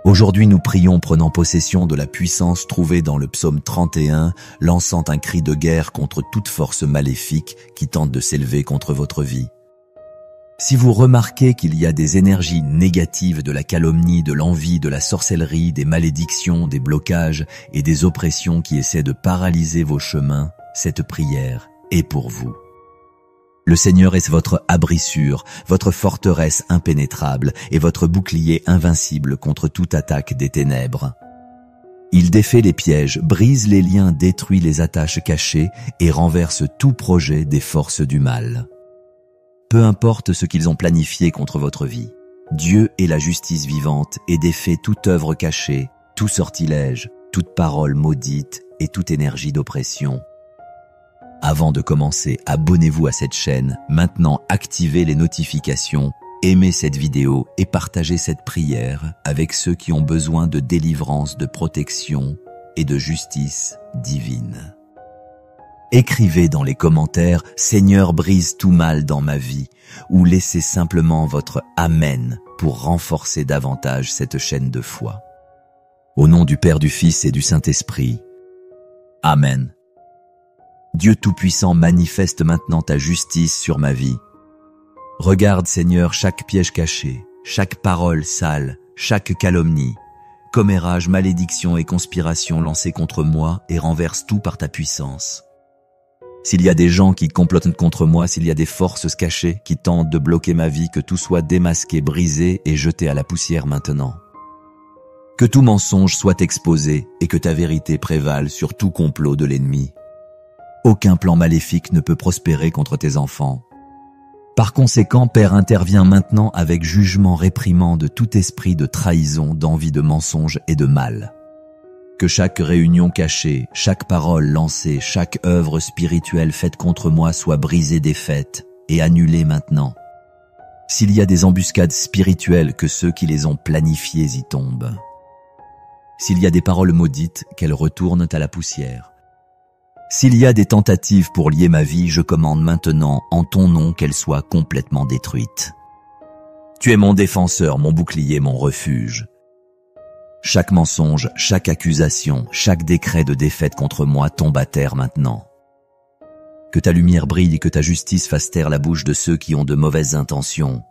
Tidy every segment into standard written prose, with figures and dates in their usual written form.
Aujourd'hui, nous prions prenant possession de la puissance trouvée dans le psaume 31, lançant un cri de guerre contre toute force maléfique qui tente de s'élever contre votre vie. Si vous remarquez qu'il y a des énergies négatives de la calomnie, de l'envie, de la sorcellerie, des malédictions, des blocages et des oppressions qui essaient de paralyser vos chemins, cette prière est pour vous. Le Seigneur est votre abri sûr, votre forteresse impénétrable et votre bouclier invincible contre toute attaque des ténèbres. Il défait les pièges, brise les liens, détruit les attaches cachées et renverse tout projet des forces du mal. Peu importe ce qu'ils ont planifié contre votre vie, Dieu est la justice vivante et défait toute œuvre cachée, tout sortilège, toute parole maudite et toute énergie d'oppression. Avant de commencer, abonnez-vous à cette chaîne, maintenant activez les notifications, aimez cette vidéo et partagez cette prière avec ceux qui ont besoin de délivrance, de protection et de justice divine. Écrivez dans les commentaires « Seigneur, brise tout mal dans ma vie » ou laissez simplement votre « Amen » pour renforcer davantage cette chaîne de foi. Au nom du Père, du Fils et du Saint-Esprit. Amen. Dieu Tout-Puissant, manifeste maintenant ta justice sur ma vie. Regarde, Seigneur, chaque piège caché, chaque parole sale, chaque calomnie, commérage, malédiction et conspiration lancées contre moi et renverse tout par ta puissance. S'il y a des gens qui complotent contre moi, s'il y a des forces cachées qui tentent de bloquer ma vie, que tout soit démasqué, brisé et jeté à la poussière maintenant. Que tout mensonge soit exposé et que ta vérité prévale sur tout complot de l'ennemi. Aucun plan maléfique ne peut prospérer contre tes enfants. Par conséquent, Père, interviens maintenant avec jugement réprimant de tout esprit de trahison, d'envie, de mensonge et de mal. Que chaque réunion cachée, chaque parole lancée, chaque œuvre spirituelle faite contre moi soit brisée, défaite et annulée maintenant. S'il y a des embuscades spirituelles, que ceux qui les ont planifiées y tombent. S'il y a des paroles maudites, qu'elles retournent à la poussière. S'il y a des tentatives pour lier ma vie, je commande maintenant en ton nom qu'elles soient complètement détruites. Tu es mon défenseur, mon bouclier, mon refuge. Chaque mensonge, chaque accusation, chaque décret de défaite contre moi tombe à terre maintenant. Que ta lumière brille et que ta justice fasse taire la bouche de ceux qui ont de mauvaises intentions.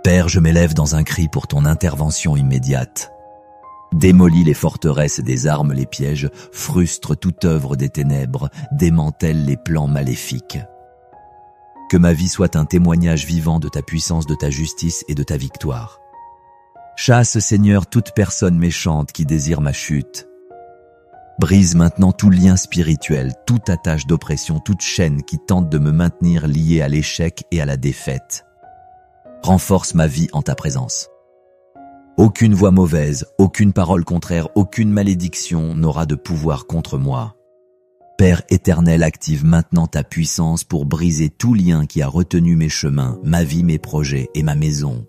Père, je m'élève dans un cri pour ton intervention immédiate. Démolis les forteresses des armes, les pièges, frustre toute œuvre des ténèbres, démantèle les plans maléfiques. Que ma vie soit un témoignage vivant de ta puissance, de ta justice et de ta victoire. Chasse, Seigneur, toute personne méchante qui désire ma chute. Brise maintenant tout lien spirituel, toute attache d'oppression, toute chaîne qui tente de me maintenir lié à l'échec et à la défaite. Renforce ma vie en ta présence. Aucune voix mauvaise, aucune parole contraire, aucune malédiction n'aura de pouvoir contre moi. Père éternel, active maintenant ta puissance pour briser tout lien qui a retenu mes chemins, ma vie, mes projets et ma maison.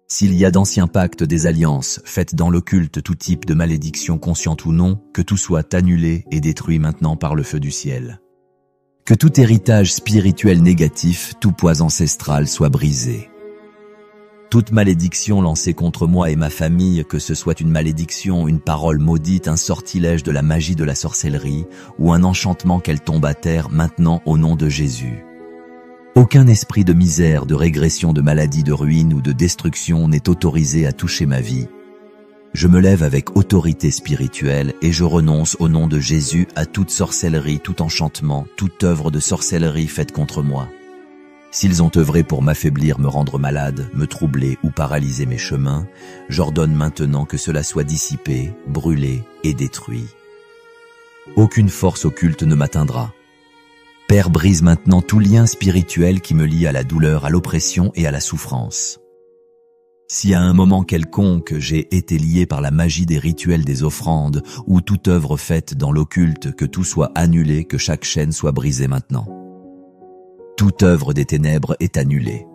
S'il y a d'anciens pactes, des alliances, faites dans l'occulte tout type de malédiction consciente ou non, que tout soit annulé et détruit maintenant par le feu du ciel. Que tout héritage spirituel négatif, tout poids ancestral soit brisé. Toute malédiction lancée contre moi et ma famille, que ce soit une malédiction, une parole maudite, un sortilège de la magie de la sorcellerie ou un enchantement, qu'elle tombe à terre maintenant au nom de Jésus. Aucun esprit de misère, de régression, de maladie, de ruine ou de destruction n'est autorisé à toucher ma vie. Je me lève avec autorité spirituelle et je renonce au nom de Jésus à toute sorcellerie, tout enchantement, toute œuvre de sorcellerie faite contre moi. S'ils ont œuvré pour m'affaiblir, me rendre malade, me troubler ou paralyser mes chemins, j'ordonne maintenant que cela soit dissipé, brûlé et détruit. Aucune force occulte ne m'atteindra. Père, brise maintenant tout lien spirituel qui me lie à la douleur, à l'oppression et à la souffrance. Si à un moment quelconque j'ai été lié par la magie des rituels des offrandes ou toute œuvre faite dans l'occulte, que tout soit annulé, que chaque chaîne soit brisée maintenant. Toute œuvre des ténèbres est annulée.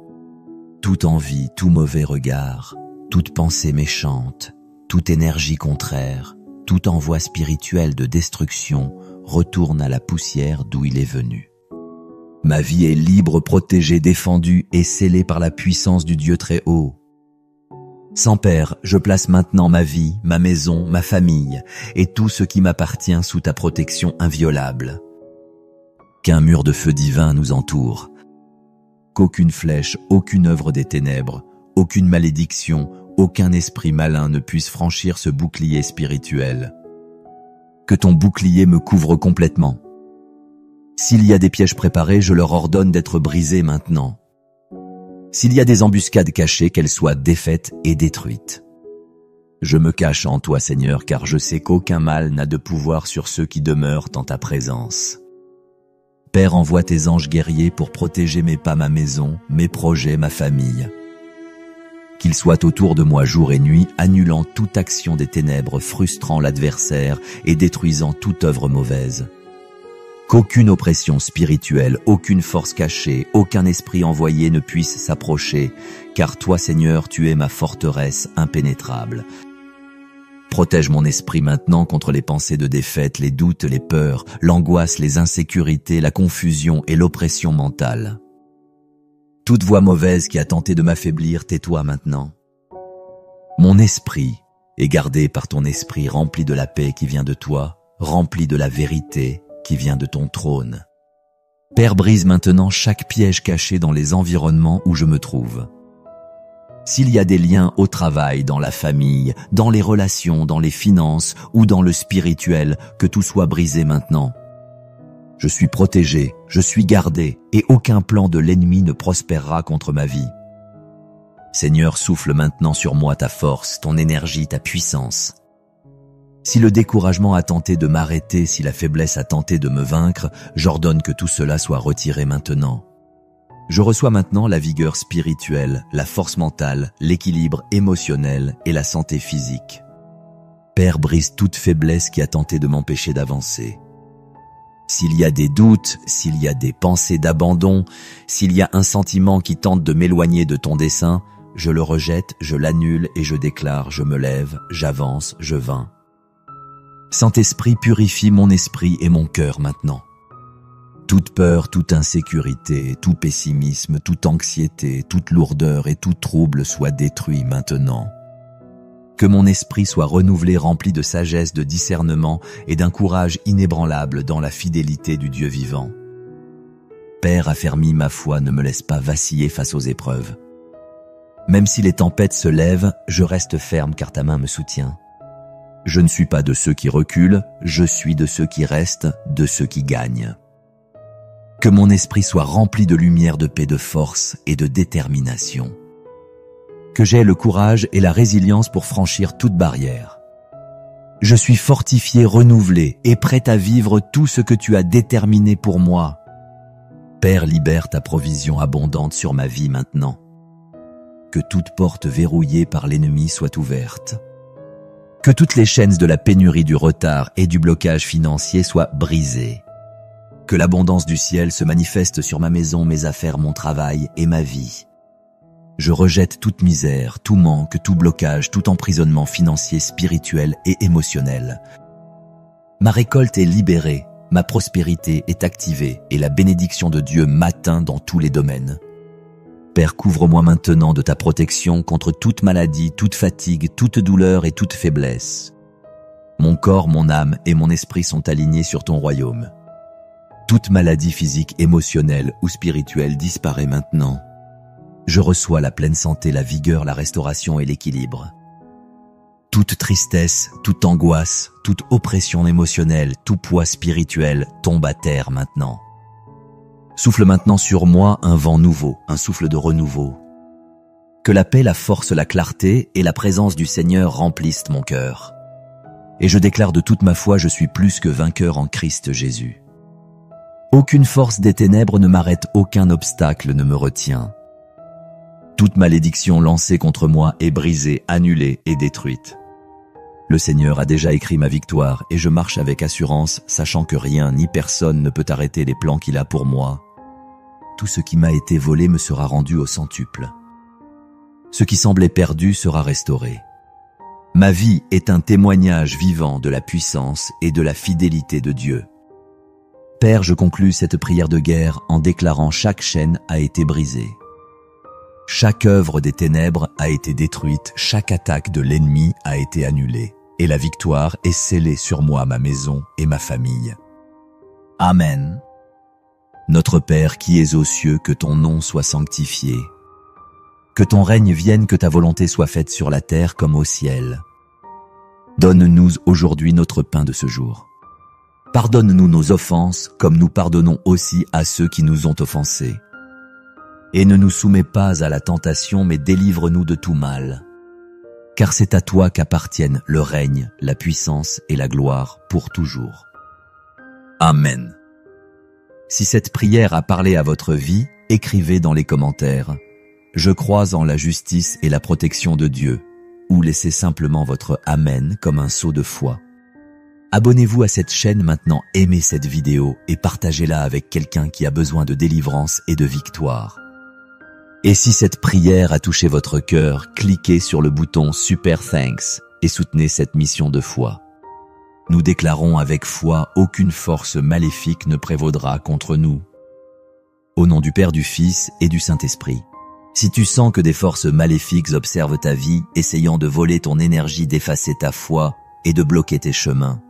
Toute envie, tout mauvais regard, toute pensée méchante, toute énergie contraire, tout envoi spirituel de destruction retourne à la poussière d'où il est venu. Ma vie est libre, protégée, défendue et scellée par la puissance du Dieu très haut. Sans Père, je place maintenant ma vie, ma maison, ma famille et tout ce qui m'appartient sous ta protection inviolable. Qu'un mur de feu divin nous entoure. Qu'aucune flèche, aucune œuvre des ténèbres, aucune malédiction, aucun esprit malin ne puisse franchir ce bouclier spirituel. Que ton bouclier me couvre complètement. S'il y a des pièges préparés, je leur ordonne d'être brisés maintenant. S'il y a des embuscades cachées, qu'elles soient défaites et détruites. Je me cache en toi, Seigneur, car je sais qu'aucun mal n'a de pouvoir sur ceux qui demeurent en ta présence. Père, envoie tes anges guerriers pour protéger mes pas, ma maison, mes projets, ma famille. Qu'ils soient autour de moi jour et nuit, annulant toute action des ténèbres, frustrant l'adversaire et détruisant toute œuvre mauvaise. Qu'aucune oppression spirituelle, aucune force cachée, aucun esprit envoyé ne puisse s'approcher, car toi, Seigneur, tu es ma forteresse impénétrable. Protège mon esprit maintenant contre les pensées de défaite, les doutes, les peurs, l'angoisse, les insécurités, la confusion et l'oppression mentale. Toute voix mauvaise qui a tenté de m'affaiblir, tais-toi maintenant. Mon esprit est gardé par ton esprit rempli de la paix qui vient de toi, rempli de la vérité qui vient de ton trône. Père, brise maintenant chaque piège caché dans les environnements où je me trouve. S'il y a des liens au travail, dans la famille, dans les relations, dans les finances ou dans le spirituel, que tout soit brisé maintenant. Je suis protégé, je suis gardé, et aucun plan de l'ennemi ne prospérera contre ma vie. Seigneur, souffle maintenant sur moi ta force, ton énergie, ta puissance. Si le découragement a tenté de m'arrêter, si la faiblesse a tenté de me vaincre, j'ordonne que tout cela soit retiré maintenant. Je reçois maintenant la vigueur spirituelle, la force mentale, l'équilibre émotionnel et la santé physique. Père, brise toute faiblesse qui a tenté de m'empêcher d'avancer. S'il y a des doutes, s'il y a des pensées d'abandon, s'il y a un sentiment qui tente de m'éloigner de ton dessein, je le rejette, je l'annule et je déclare, je me lève, j'avance, je vins. Saint-Esprit, purifie mon esprit et mon cœur maintenant. Toute peur, toute insécurité, tout pessimisme, toute anxiété, toute lourdeur et tout trouble soient détruits maintenant. Que mon esprit soit renouvelé, rempli de sagesse, de discernement et d'un courage inébranlable dans la fidélité du Dieu vivant. Père, affermis ma foi, ne me laisse pas vaciller face aux épreuves. Même si les tempêtes se lèvent, je reste ferme car ta main me soutient. Je ne suis pas de ceux qui reculent, je suis de ceux qui restent, de ceux qui gagnent. Que mon esprit soit rempli de lumière, de paix, de force et de détermination. Que j'aie le courage et la résilience pour franchir toute barrière. Je suis fortifié, renouvelé et prêt à vivre tout ce que tu as déterminé pour moi. Père, libère ta provision abondante sur ma vie maintenant. Que toute porte verrouillée par l'ennemi soit ouverte. Que toutes les chaînes de la pénurie, du retard et du blocage financier soient brisées. Que l'abondance du ciel se manifeste sur ma maison, mes affaires, mon travail et ma vie. Je rejette toute misère, tout manque, tout blocage, tout emprisonnement financier, spirituel et émotionnel. Ma récolte est libérée, ma prospérité est activée et la bénédiction de Dieu m'atteint dans tous les domaines. Père, couvre-moi maintenant de ta protection contre toute maladie, toute fatigue, toute douleur et toute faiblesse. Mon corps, mon âme et mon esprit sont alignés sur ton royaume. Toute maladie physique, émotionnelle ou spirituelle disparaît maintenant. Je reçois la pleine santé, la vigueur, la restauration et l'équilibre. Toute tristesse, toute angoisse, toute oppression émotionnelle, tout poids spirituel tombe à terre maintenant. Souffle maintenant sur moi un vent nouveau, un souffle de renouveau. Que la paix, la force, la clarté et la présence du Seigneur remplissent mon cœur. Et je déclare de toute ma foi, je suis plus que vainqueur en Christ Jésus. Aucune force des ténèbres ne m'arrête, aucun obstacle ne me retient. Toute malédiction lancée contre moi est brisée, annulée et détruite. Le Seigneur a déjà écrit ma victoire et je marche avec assurance, sachant que rien ni personne ne peut arrêter les plans qu'il a pour moi. Tout ce qui m'a été volé me sera rendu au centuple. Ce qui semblait perdu sera restauré. Ma vie est un témoignage vivant de la puissance et de la fidélité de Dieu. Père, je conclus cette prière de guerre en déclarant chaque chaîne a été brisée. Chaque œuvre des ténèbres a été détruite, chaque attaque de l'ennemi a été annulée, et la victoire est scellée sur moi, ma maison et ma famille. Amen. Notre Père qui es aux cieux, que ton nom soit sanctifié. Que ton règne vienne, que ta volonté soit faite sur la terre comme au ciel. Donne-nous aujourd'hui notre pain de ce jour. Pardonne-nous nos offenses, comme nous pardonnons aussi à ceux qui nous ont offensés. Et ne nous soumets pas à la tentation, mais délivre-nous de tout mal. Car c'est à toi qu'appartiennent le règne, la puissance et la gloire pour toujours. Amen. Si cette prière a parlé à votre vie, écrivez dans les commentaires « Je crois en la justice et la protection de Dieu » ou laissez simplement votre « Amen » comme un sceau de foi. Abonnez-vous à cette chaîne maintenant, aimez cette vidéo et partagez-la avec quelqu'un qui a besoin de délivrance et de victoire. Et si cette prière a touché votre cœur, cliquez sur le bouton Super Thanks et soutenez cette mission de foi. Nous déclarons avec foi, aucune force maléfique ne prévaudra contre nous. Au nom du Père, du Fils et du Saint-Esprit. Si tu sens que des forces maléfiques observent ta vie, essayant de voler ton énergie, d'effacer ta foi et de bloquer tes chemins,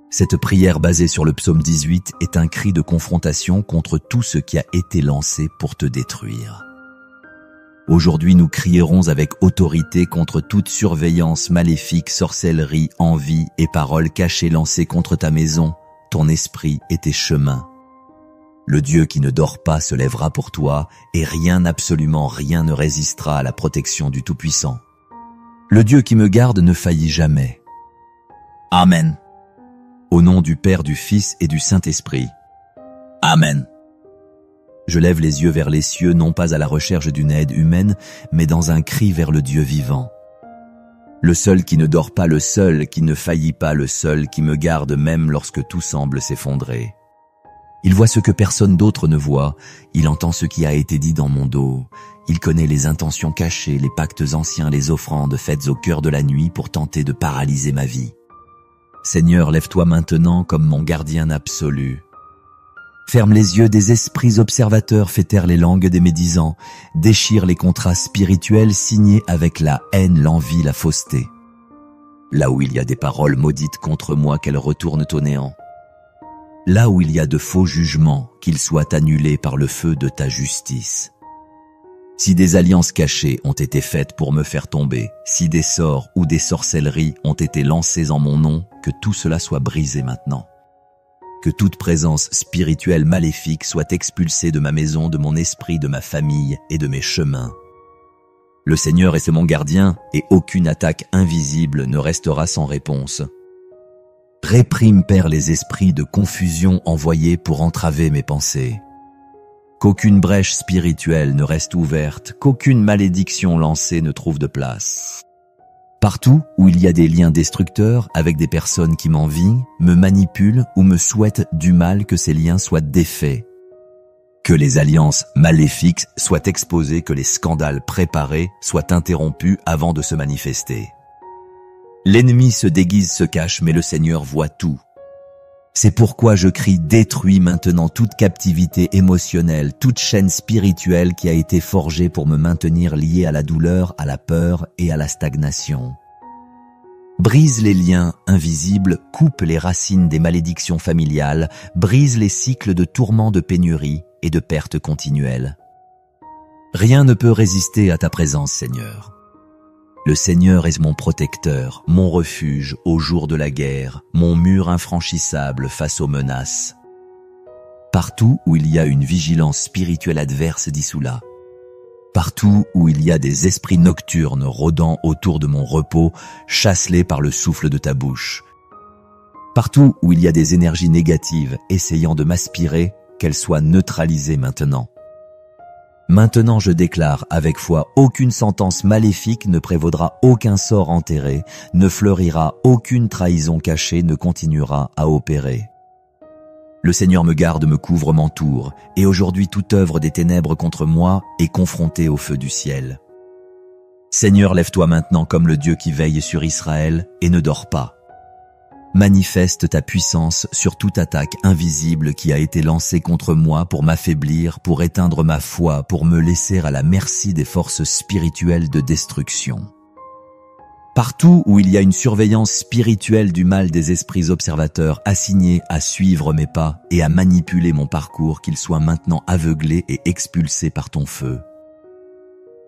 cette prière basée sur le psaume 18 est un cri de confrontation contre tout ce qui a été lancé pour te détruire. Aujourd'hui, nous crierons avec autorité contre toute surveillance maléfique, sorcellerie, envie et paroles cachées lancées contre ta maison, ton esprit et tes chemins. Le Dieu qui ne dort pas se lèvera pour toi et rien, absolument rien ne résistera à la protection du Tout-Puissant. Le Dieu qui me garde ne faillit jamais. Amen. Au nom du Père, du Fils et du Saint-Esprit. Amen. Je lève les yeux vers les cieux, non pas à la recherche d'une aide humaine, mais dans un cri vers le Dieu vivant. Le seul qui ne dort pas, le seul qui ne faillit pas, le seul qui me garde même lorsque tout semble s'effondrer. Il voit ce que personne d'autre ne voit, il entend ce qui a été dit dans mon dos, il connaît les intentions cachées, les pactes anciens, les offrandes faites au cœur de la nuit pour tenter de paralyser ma vie. Seigneur, lève-toi maintenant comme mon gardien absolu. Ferme les yeux des esprits observateurs, fais taire les langues des médisants, déchire les contrats spirituels signés avec la haine, l'envie, la fausseté. Là où il y a des paroles maudites contre moi, qu'elles retournent au néant. Là où il y a de faux jugements, qu'ils soient annulés par le feu de ta justice. Si des alliances cachées ont été faites pour me faire tomber, si des sorts ou des sorcelleries ont été lancées en mon nom, que tout cela soit brisé maintenant. Que toute présence spirituelle maléfique soit expulsée de ma maison, de mon esprit, de ma famille et de mes chemins. Le Seigneur est mon gardien et aucune attaque invisible ne restera sans réponse. Réprime, Père, les esprits de confusion envoyés pour entraver mes pensées. Qu'aucune brèche spirituelle ne reste ouverte, qu'aucune malédiction lancée ne trouve de place. Partout où il y a des liens destructeurs avec des personnes qui m'envient, me manipulent ou me souhaitent du mal, que ces liens soient défaits. Que les alliances maléfiques soient exposées, que les scandales préparés soient interrompus avant de se manifester. L'ennemi se déguise, se cache, mais le Seigneur voit tout. C'est pourquoi je crie: détruis maintenant toute captivité émotionnelle, toute chaîne spirituelle qui a été forgée pour me maintenir lié à la douleur, à la peur et à la stagnation. Brise les liens invisibles, coupe les racines des malédictions familiales, brise les cycles de tourments, de pénurie et de pertes continuelles. Rien ne peut résister à ta présence, Seigneur. Le Seigneur est mon protecteur, mon refuge au jour de la guerre, mon mur infranchissable face aux menaces. Partout où il y a une vigilance spirituelle adverse, dissous là. Partout où il y a des esprits nocturnes rôdant autour de mon repos, chasse-les par le souffle de ta bouche. Partout où il y a des énergies négatives essayant de m'aspirer, qu'elles soient neutralisées maintenant. Maintenant je déclare avec foi: aucune sentence maléfique ne prévaudra, aucun sort enterré, ne fleurira, aucune trahison cachée ne continuera à opérer. Le Seigneur me garde, me couvre, m'entoure, et aujourd'hui toute œuvre des ténèbres contre moi est confrontée au feu du ciel. Seigneur, lève-toi maintenant comme le Dieu qui veille sur Israël et ne dors pas. Manifeste ta puissance sur toute attaque invisible qui a été lancée contre moi pour m'affaiblir, pour éteindre ma foi, pour me laisser à la merci des forces spirituelles de destruction. Partout où il y a une surveillance spirituelle du mal des esprits observateurs assignés à suivre mes pas et à manipuler mon parcours, qu'ils soient maintenant aveuglés et expulsés par ton feu.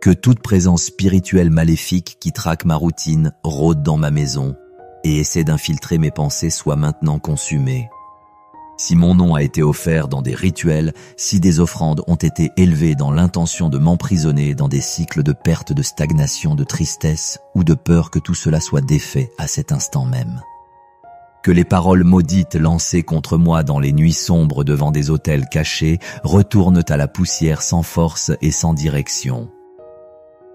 Que toute présence spirituelle maléfique qui traque ma routine, rôde dans ma maison et essaie d'infiltrer mes pensées soit maintenant consumée. Si mon nom a été offert dans des rituels, si des offrandes ont été élevées dans l'intention de m'emprisonner dans des cycles de perte, de stagnation, de tristesse ou de peur, que tout cela soit défait à cet instant même. Que les paroles maudites lancées contre moi dans les nuits sombres devant des autels cachés retournent à la poussière sans force et sans direction.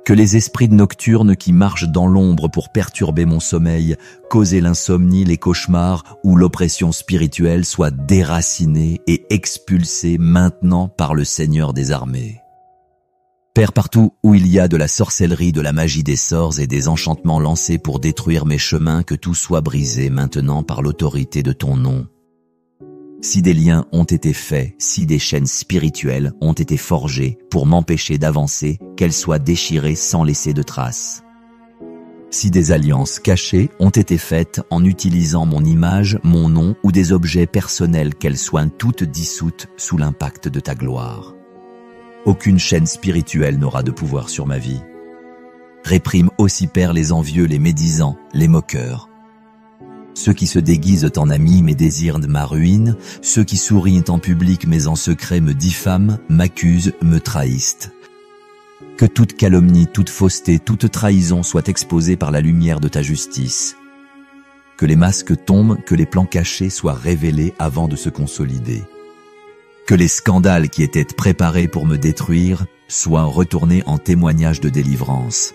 Que les esprits nocturnes qui marchent dans l'ombre pour perturber mon sommeil, causer l'insomnie, les cauchemars ou l'oppression spirituelle soient déracinés et expulsés maintenant par le Seigneur des armées. Père, partout où il y a de la sorcellerie, de la magie, des sorts et des enchantements lancés pour détruire mes chemins, que tout soit brisé maintenant par l'autorité de ton nom. Si des liens ont été faits, si des chaînes spirituelles ont été forgées pour m'empêcher d'avancer, qu'elles soient déchirées sans laisser de traces. Si des alliances cachées ont été faites en utilisant mon image, mon nom ou des objets personnels, qu'elles soient toutes dissoutes sous l'impact de ta gloire. Aucune chaîne spirituelle n'aura de pouvoir sur ma vie. Réprime aussi, Père, les envieux, les médisants, les moqueurs. Ceux qui se déguisent en amis mais désirent ma ruine, ceux qui sourient en public mais en secret me diffament, m'accusent, me trahissent. Que toute calomnie, toute fausseté, toute trahison soit exposée par la lumière de ta justice. Que les masques tombent, que les plans cachés soient révélés avant de se consolider. Que les scandales qui étaient préparés pour me détruire soient retournés en témoignage de délivrance.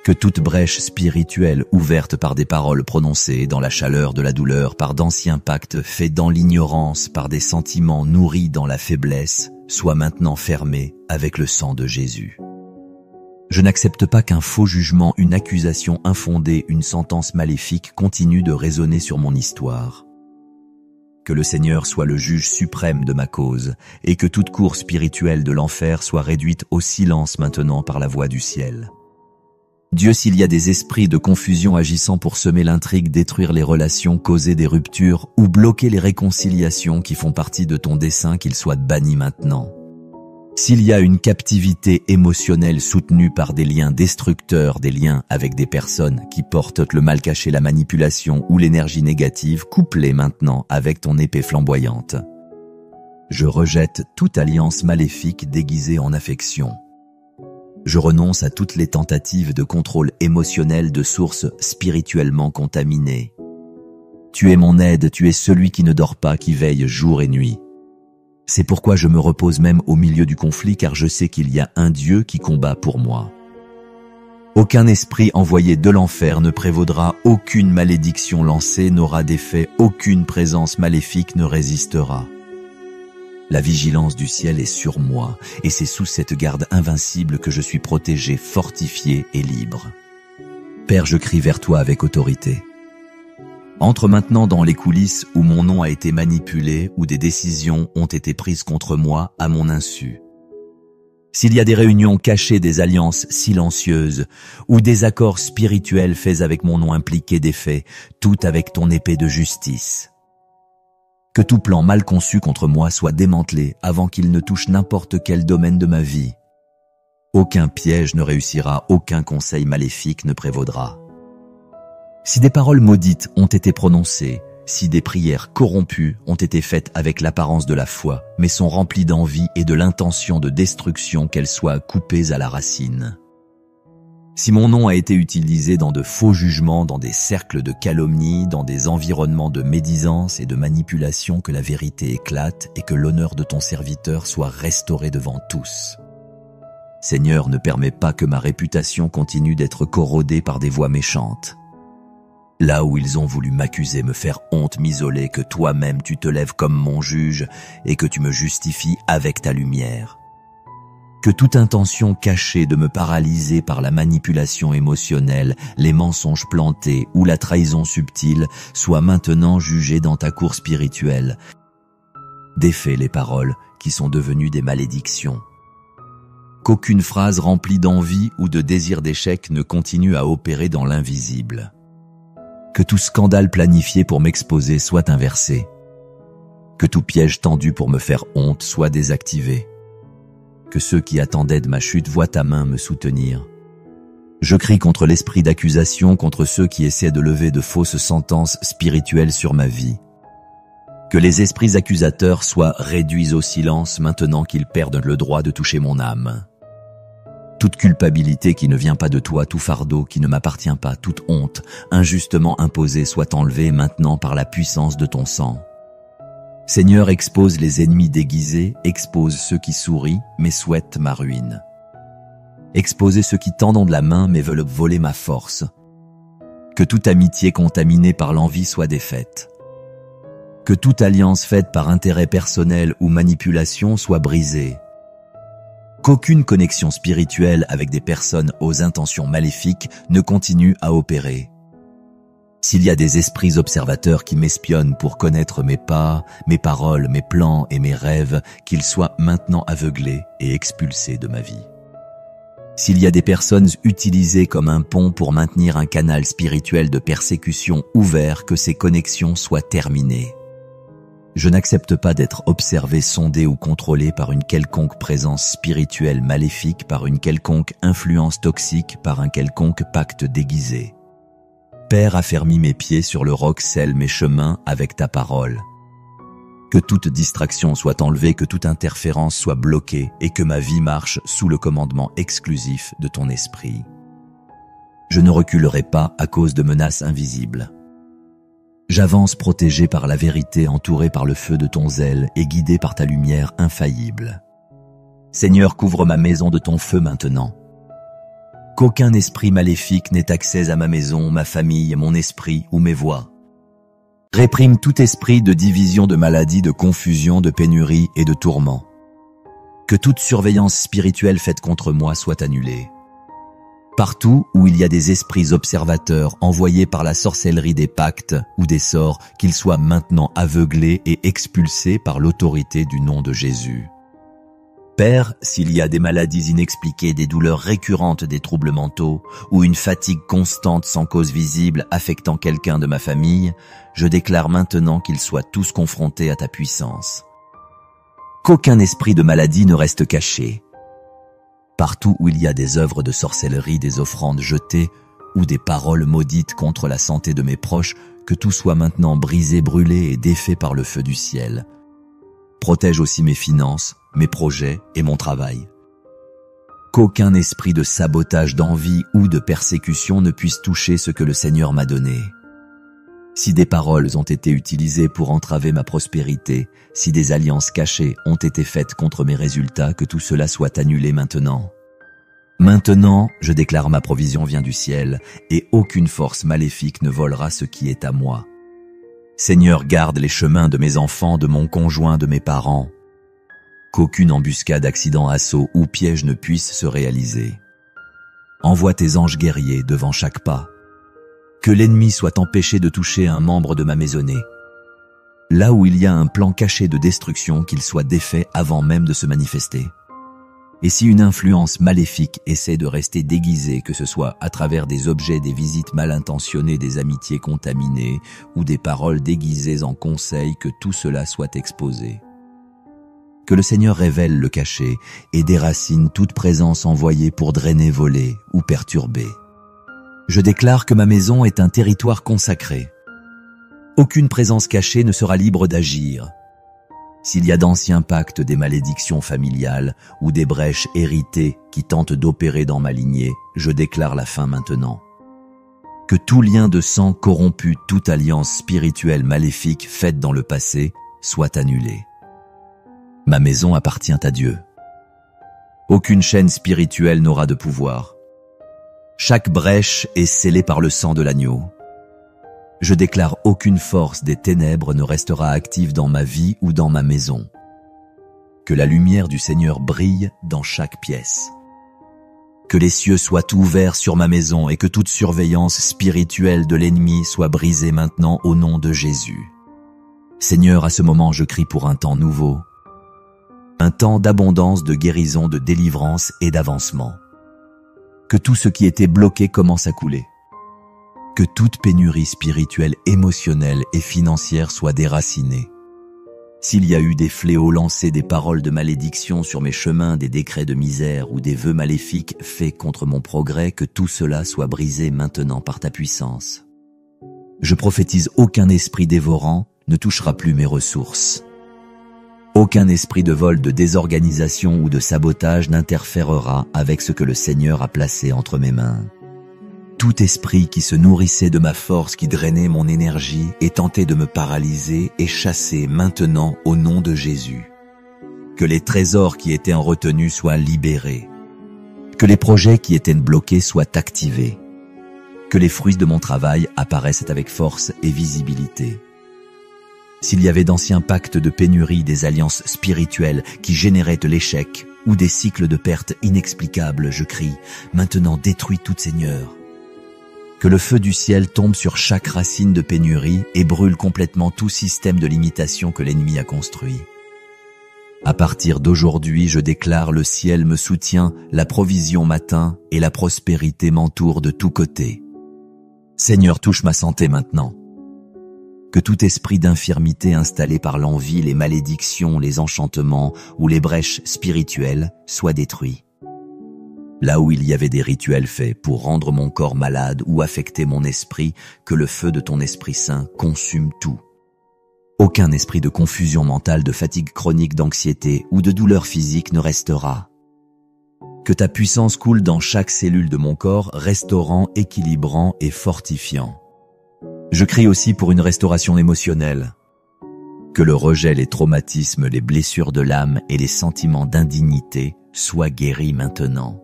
Que toute brèche spirituelle ouverte par des paroles prononcées dans la chaleur de la douleur, par d'anciens pactes faits dans l'ignorance, par des sentiments nourris dans la faiblesse, soit maintenant fermée avec le sang de Jésus. Je n'accepte pas qu'un faux jugement, une accusation infondée, une sentence maléfique continue de résonner sur mon histoire. Que le Seigneur soit le juge suprême de ma cause et que toute cour spirituelle de l'enfer soit réduite au silence maintenant par la voix du ciel. Dieu, s'il y a des esprits de confusion agissant pour semer l'intrigue, détruire les relations, causer des ruptures ou bloquer les réconciliations qui font partie de ton dessein, qu'ils soient bannis maintenant. S'il y a une captivité émotionnelle soutenue par des liens destructeurs, des liens avec des personnes qui portent le mal caché, la manipulation ou l'énergie négative, coupe-les maintenant avec ton épée flamboyante. Je rejette toute alliance maléfique déguisée en affection. Je renonce à toutes les tentatives de contrôle émotionnel de sources spirituellement contaminées. Tu es mon aide, tu es celui qui ne dort pas, qui veille jour et nuit. C'est pourquoi je me repose même au milieu du conflit, car je sais qu'il y a un Dieu qui combat pour moi. Aucun esprit envoyé de l'enfer ne prévaudra, aucune malédiction lancée n'aura d'effet, aucune présence maléfique ne résistera. La vigilance du ciel est sur moi, et c'est sous cette garde invincible que je suis protégé, fortifié et libre. Père, je crie vers toi avec autorité. Entre maintenant dans les coulisses où mon nom a été manipulé, où des décisions ont été prises contre moi à mon insu. S'il y a des réunions cachées, des alliances silencieuses, ou des accords spirituels faits avec mon nom impliqué, des faits, tout avec ton épée de justice. Que tout plan mal conçu contre moi soit démantelé avant qu'il ne touche n'importe quel domaine de ma vie. Aucun piège ne réussira, aucun conseil maléfique ne prévaudra. Si des paroles maudites ont été prononcées, si des prières corrompues ont été faites avec l'apparence de la foi, mais sont remplies d'envie et de l'intention de destruction, qu'elles soient coupées à la racine. Si mon nom a été utilisé dans de faux jugements, dans des cercles de calomnie, dans des environnements de médisance et de manipulation, que la vérité éclate et que l'honneur de ton serviteur soit restauré devant tous. Seigneur, ne permets pas que ma réputation continue d'être corrodée par des voix méchantes. Là où ils ont voulu m'accuser, me faire honte, m'isoler, que toi-même tu te lèves comme mon juge et que tu me justifies avec ta lumière. Que toute intention cachée de me paralyser par la manipulation émotionnelle, les mensonges plantés ou la trahison subtile soit maintenant jugée dans ta cour spirituelle. Défais les paroles qui sont devenues des malédictions. Qu'aucune phrase remplie d'envie ou de désir d'échec ne continue à opérer dans l'invisible. Que tout scandale planifié pour m'exposer soit inversé. Que tout piège tendu pour me faire honte soit désactivé. Que ceux qui attendaient de ma chute voient ta main me soutenir. Je crie contre l'esprit d'accusation, contre ceux qui essaient de lever de fausses sentences spirituelles sur ma vie. Que les esprits accusateurs soient réduits au silence maintenant qu'ils perdent le droit de toucher mon âme. Toute culpabilité qui ne vient pas de toi, tout fardeau qui ne m'appartient pas, toute honte injustement imposée soit enlevée maintenant par la puissance de ton sang. Seigneur, expose les ennemis déguisés, expose ceux qui sourient mais souhaitent ma ruine. Exposez ceux qui tendent la main mais veulent voler ma force. Que toute amitié contaminée par l'envie soit défaite. Que toute alliance faite par intérêt personnel ou manipulation soit brisée. Qu'aucune connexion spirituelle avec des personnes aux intentions maléfiques ne continue à opérer. S'il y a des esprits observateurs qui m'espionnent pour connaître mes pas, mes paroles, mes plans et mes rêves, qu'ils soient maintenant aveuglés et expulsés de ma vie. S'il y a des personnes utilisées comme un pont pour maintenir un canal spirituel de persécution ouvert, que ces connexions soient terminées. Je n'accepte pas d'être observé, sondé ou contrôlé par une quelconque présence spirituelle maléfique, par une quelconque influence toxique, par un quelconque pacte déguisé. Père, affermis mes pieds sur le roc, scelle mes chemins avec ta parole. Que toute distraction soit enlevée, que toute interférence soit bloquée et que ma vie marche sous le commandement exclusif de ton esprit. Je ne reculerai pas à cause de menaces invisibles. J'avance protégé par la vérité, entouré par le feu de ton zèle et guidé par ta lumière infaillible. Seigneur, couvre ma maison de ton feu maintenant. Qu'aucun esprit maléfique n'ait accès à ma maison, ma famille, mon esprit ou mes voies. Réprime tout esprit de division, de maladie, de confusion, de pénurie et de tourment. Que toute surveillance spirituelle faite contre moi soit annulée. Partout où il y a des esprits observateurs envoyés par la sorcellerie des pactes ou des sorts, qu'ils soient maintenant aveuglés et expulsés par l'autorité du nom de Jésus. Père, s'il y a des maladies inexpliquées, des douleurs récurrentes, des troubles mentaux ou une fatigue constante sans cause visible affectant quelqu'un de ma famille, je déclare maintenant qu'ils soient tous confrontés à ta puissance. Qu'aucun esprit de maladie ne reste caché. Partout où il y a des œuvres de sorcellerie, des offrandes jetées ou des paroles maudites contre la santé de mes proches, que tout soit maintenant brisé, brûlé et défait par le feu du ciel. Protège aussi mes finances, mes projets et mon travail. Qu'aucun esprit de sabotage, d'envie ou de persécution ne puisse toucher ce que le Seigneur m'a donné. Si des paroles ont été utilisées pour entraver ma prospérité, si des alliances cachées ont été faites contre mes résultats, que tout cela soit annulé maintenant. Maintenant, je déclare ma provision vient du ciel, et aucune force maléfique ne volera ce qui est à moi. Seigneur, garde les chemins de mes enfants, de mon conjoint, de mes parents. Qu'aucune embuscade, accident, assaut ou piège ne puisse se réaliser. Envoie tes anges guerriers devant chaque pas. Que l'ennemi soit empêché de toucher un membre de ma maisonnée. Là où il y a un plan caché de destruction, qu'il soit défait avant même de se manifester. Et si une influence maléfique essaie de rester déguisée, que ce soit à travers des objets, des visites mal intentionnées, des amitiés contaminées ou des paroles déguisées en conseils, que tout cela soit exposé. Que le Seigneur révèle le caché et déracine toute présence envoyée pour drainer, voler ou perturber. Je déclare que ma maison est un territoire consacré. Aucune présence cachée ne sera libre d'agir. S'il y a d'anciens pactes, des malédictions familiales ou des brèches héritées qui tentent d'opérer dans ma lignée, je déclare la fin maintenant. Que tout lien de sang corrompu, toute alliance spirituelle maléfique faite dans le passé, soit annulée. Ma maison appartient à Dieu. Aucune chaîne spirituelle n'aura de pouvoir. Chaque brèche est scellée par le sang de l'agneau. Je déclare aucune force des ténèbres ne restera active dans ma vie ou dans ma maison. Que la lumière du Seigneur brille dans chaque pièce. Que les cieux soient ouverts sur ma maison et que toute surveillance spirituelle de l'ennemi soit brisée maintenant au nom de Jésus. Seigneur, à ce moment, je crie pour un temps nouveau. Un temps d'abondance, de guérison, de délivrance et d'avancement. Que tout ce qui était bloqué commence à couler. Que toute pénurie spirituelle, émotionnelle et financière soit déracinée. S'il y a eu des fléaux lancés, des paroles de malédiction sur mes chemins, des décrets de misère ou des vœux maléfiques faits contre mon progrès, que tout cela soit brisé maintenant par ta puissance. Je prophétise, aucun esprit dévorant ne touchera plus mes ressources. Aucun esprit de vol, de désorganisation ou de sabotage n'interférera avec ce que le Seigneur a placé entre mes mains. Tout esprit qui se nourrissait de ma force, qui drainait mon énergie et tentait de me paralyser est chassé maintenant au nom de Jésus. Que les trésors qui étaient en retenue soient libérés. Que les projets qui étaient bloqués soient activés. Que les fruits de mon travail apparaissent avec force et visibilité. S'il y avait d'anciens pactes de pénurie, des alliances spirituelles qui généraient de l'échec ou des cycles de pertes inexplicables, je crie, maintenant détruis tout, Seigneur. Que le feu du ciel tombe sur chaque racine de pénurie et brûle complètement tout système de limitation que l'ennemi a construit. À partir d'aujourd'hui, je déclare, le ciel me soutient, la provision m'atteint et la prospérité m'entoure de tous côtés. Seigneur, touche ma santé maintenant. Que tout esprit d'infirmité installé par l'envie, les malédictions, les enchantements ou les brèches spirituelles soit détruit. Là où il y avait des rituels faits pour rendre mon corps malade ou affecter mon esprit, que le feu de ton Esprit Saint consume tout. Aucun esprit de confusion mentale, de fatigue chronique, d'anxiété ou de douleur physique ne restera. Que ta puissance coule dans chaque cellule de mon corps, restaurant, équilibrant et fortifiant. Je crie aussi pour une restauration émotionnelle. Que le rejet, les traumatismes, les blessures de l'âme et les sentiments d'indignité soient guéris maintenant.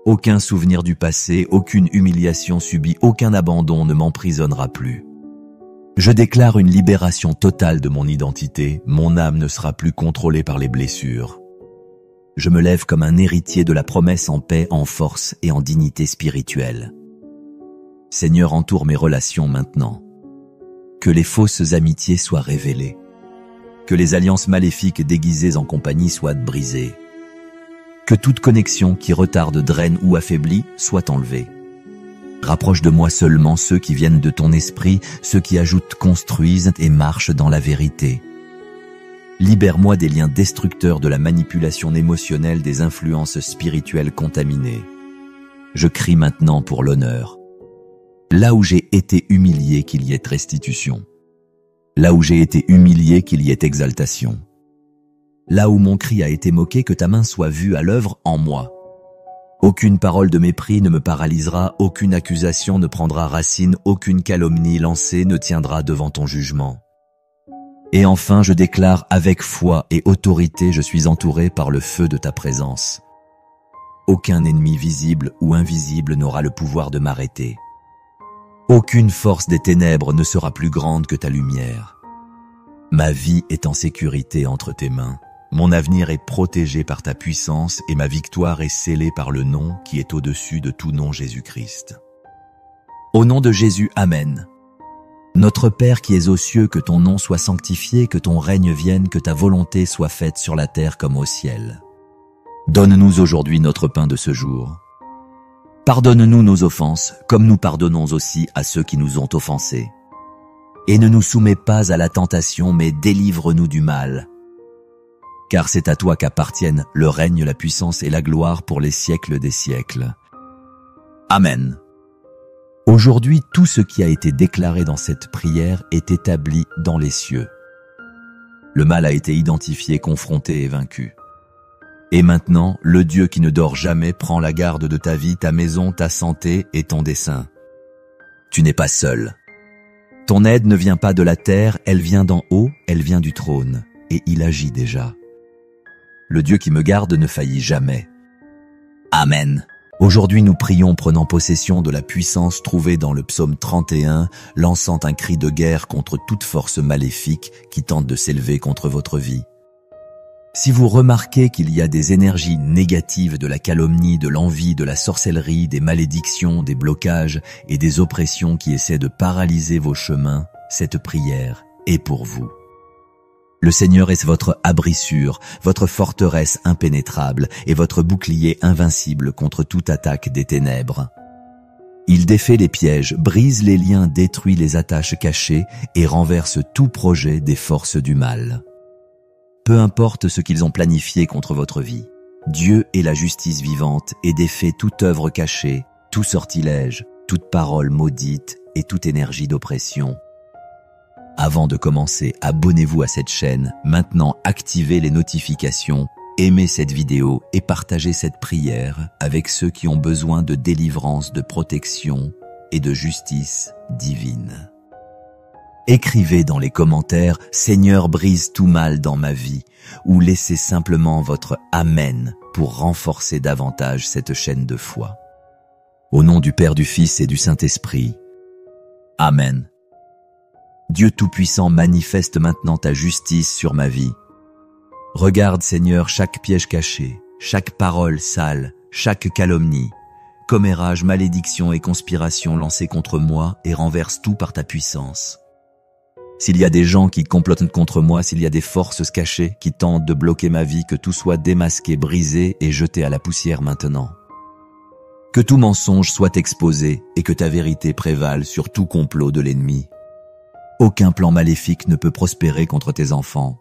Aucun souvenir du passé, aucune humiliation subie, aucun abandon ne m'emprisonnera plus. Je déclare une libération totale de mon identité, mon âme ne sera plus contrôlée par les blessures. Je me lève comme un héritier de la promesse en paix, en force et en dignité spirituelle. Seigneur, entoure mes relations maintenant. Que les fausses amitiés soient révélées. Que les alliances maléfiques déguisées en compagnie soient brisées. Que toute connexion qui retarde, draine ou affaiblit soit enlevée. Rapproche de moi seulement ceux qui viennent de ton esprit, ceux qui ajoutent, construisent et marchent dans la vérité. Libère-moi des liens destructeurs, de la manipulation émotionnelle, des influences spirituelles contaminées. Je crie maintenant pour l'honneur. Là où j'ai été humilié, qu'il y ait restitution. Là où j'ai été humilié, qu'il y ait exaltation. Là où mon cri a été moqué, que ta main soit vue à l'œuvre en moi. Aucune parole de mépris ne me paralysera, aucune accusation ne prendra racine, aucune calomnie lancée ne tiendra devant ton jugement. Et enfin, je déclare avec foi et autorité, je suis entouré par le feu de ta présence. Aucun ennemi visible ou invisible n'aura le pouvoir de m'arrêter. Aucune force des ténèbres ne sera plus grande que ta lumière. Ma vie est en sécurité entre tes mains. Mon avenir est protégé par ta puissance et ma victoire est scellée par le nom qui est au-dessus de tout nom, Jésus-Christ. Au nom de Jésus, Amen. Notre Père qui es aux cieux, que ton nom soit sanctifié, que ton règne vienne, que ta volonté soit faite sur la terre comme au ciel. Donne-nous aujourd'hui notre pain de ce jour. Pardonne-nous nos offenses, comme nous pardonnons aussi à ceux qui nous ont offensés. Et ne nous soumets pas à la tentation, mais délivre-nous du mal. Car c'est à toi qu'appartiennent le règne, la puissance et la gloire pour les siècles des siècles. Amen. Aujourd'hui, tout ce qui a été déclaré dans cette prière est établi dans les cieux. Le mal a été identifié, confronté et vaincu. Et maintenant, le Dieu qui ne dort jamais prend la garde de ta vie, ta maison, ta santé et ton dessein. Tu n'es pas seul. Ton aide ne vient pas de la terre, elle vient d'en haut, elle vient du trône, et il agit déjà. Le Dieu qui me garde ne faillit jamais. Amen. Aujourd'hui nous prions prenant possession de la puissance trouvée dans le psaume 31, lançant un cri de guerre contre toute force maléfique qui tente de s'élever contre votre vie. Si vous remarquez qu'il y a des énergies négatives de la calomnie, de l'envie, de la sorcellerie, des malédictions, des blocages et des oppressions qui essaient de paralyser vos chemins, cette prière est pour vous. Le Seigneur est votre abri sûr, votre forteresse impénétrable et votre bouclier invincible contre toute attaque des ténèbres. Il défait les pièges, brise les liens, détruit les attaches cachées et renverse tout projet des forces du mal. Peu importe ce qu'ils ont planifié contre votre vie, Dieu est la justice vivante et défait toute œuvre cachée, tout sortilège, toute parole maudite et toute énergie d'oppression. Avant de commencer, abonnez-vous à cette chaîne, maintenant activez les notifications, aimez cette vidéo et partagez cette prière avec ceux qui ont besoin de délivrance, de protection et de justice divine. Écrivez dans les commentaires « Seigneur, brise tout mal dans ma vie » ou laissez simplement votre « Amen » pour renforcer davantage cette chaîne de foi. Au nom du Père, du Fils et du Saint-Esprit. Amen. Dieu Tout-Puissant, manifeste maintenant ta justice sur ma vie. Regarde, Seigneur, chaque piège caché, chaque parole sale, chaque calomnie, commérage, malédiction et conspiration lancées contre moi et renverse tout par ta puissance. S'il y a des gens qui complotent contre moi, s'il y a des forces cachées qui tentent de bloquer ma vie, que tout soit démasqué, brisé et jeté à la poussière maintenant. Que tout mensonge soit exposé et que ta vérité prévale sur tout complot de l'ennemi. Aucun plan maléfique ne peut prospérer contre tes enfants.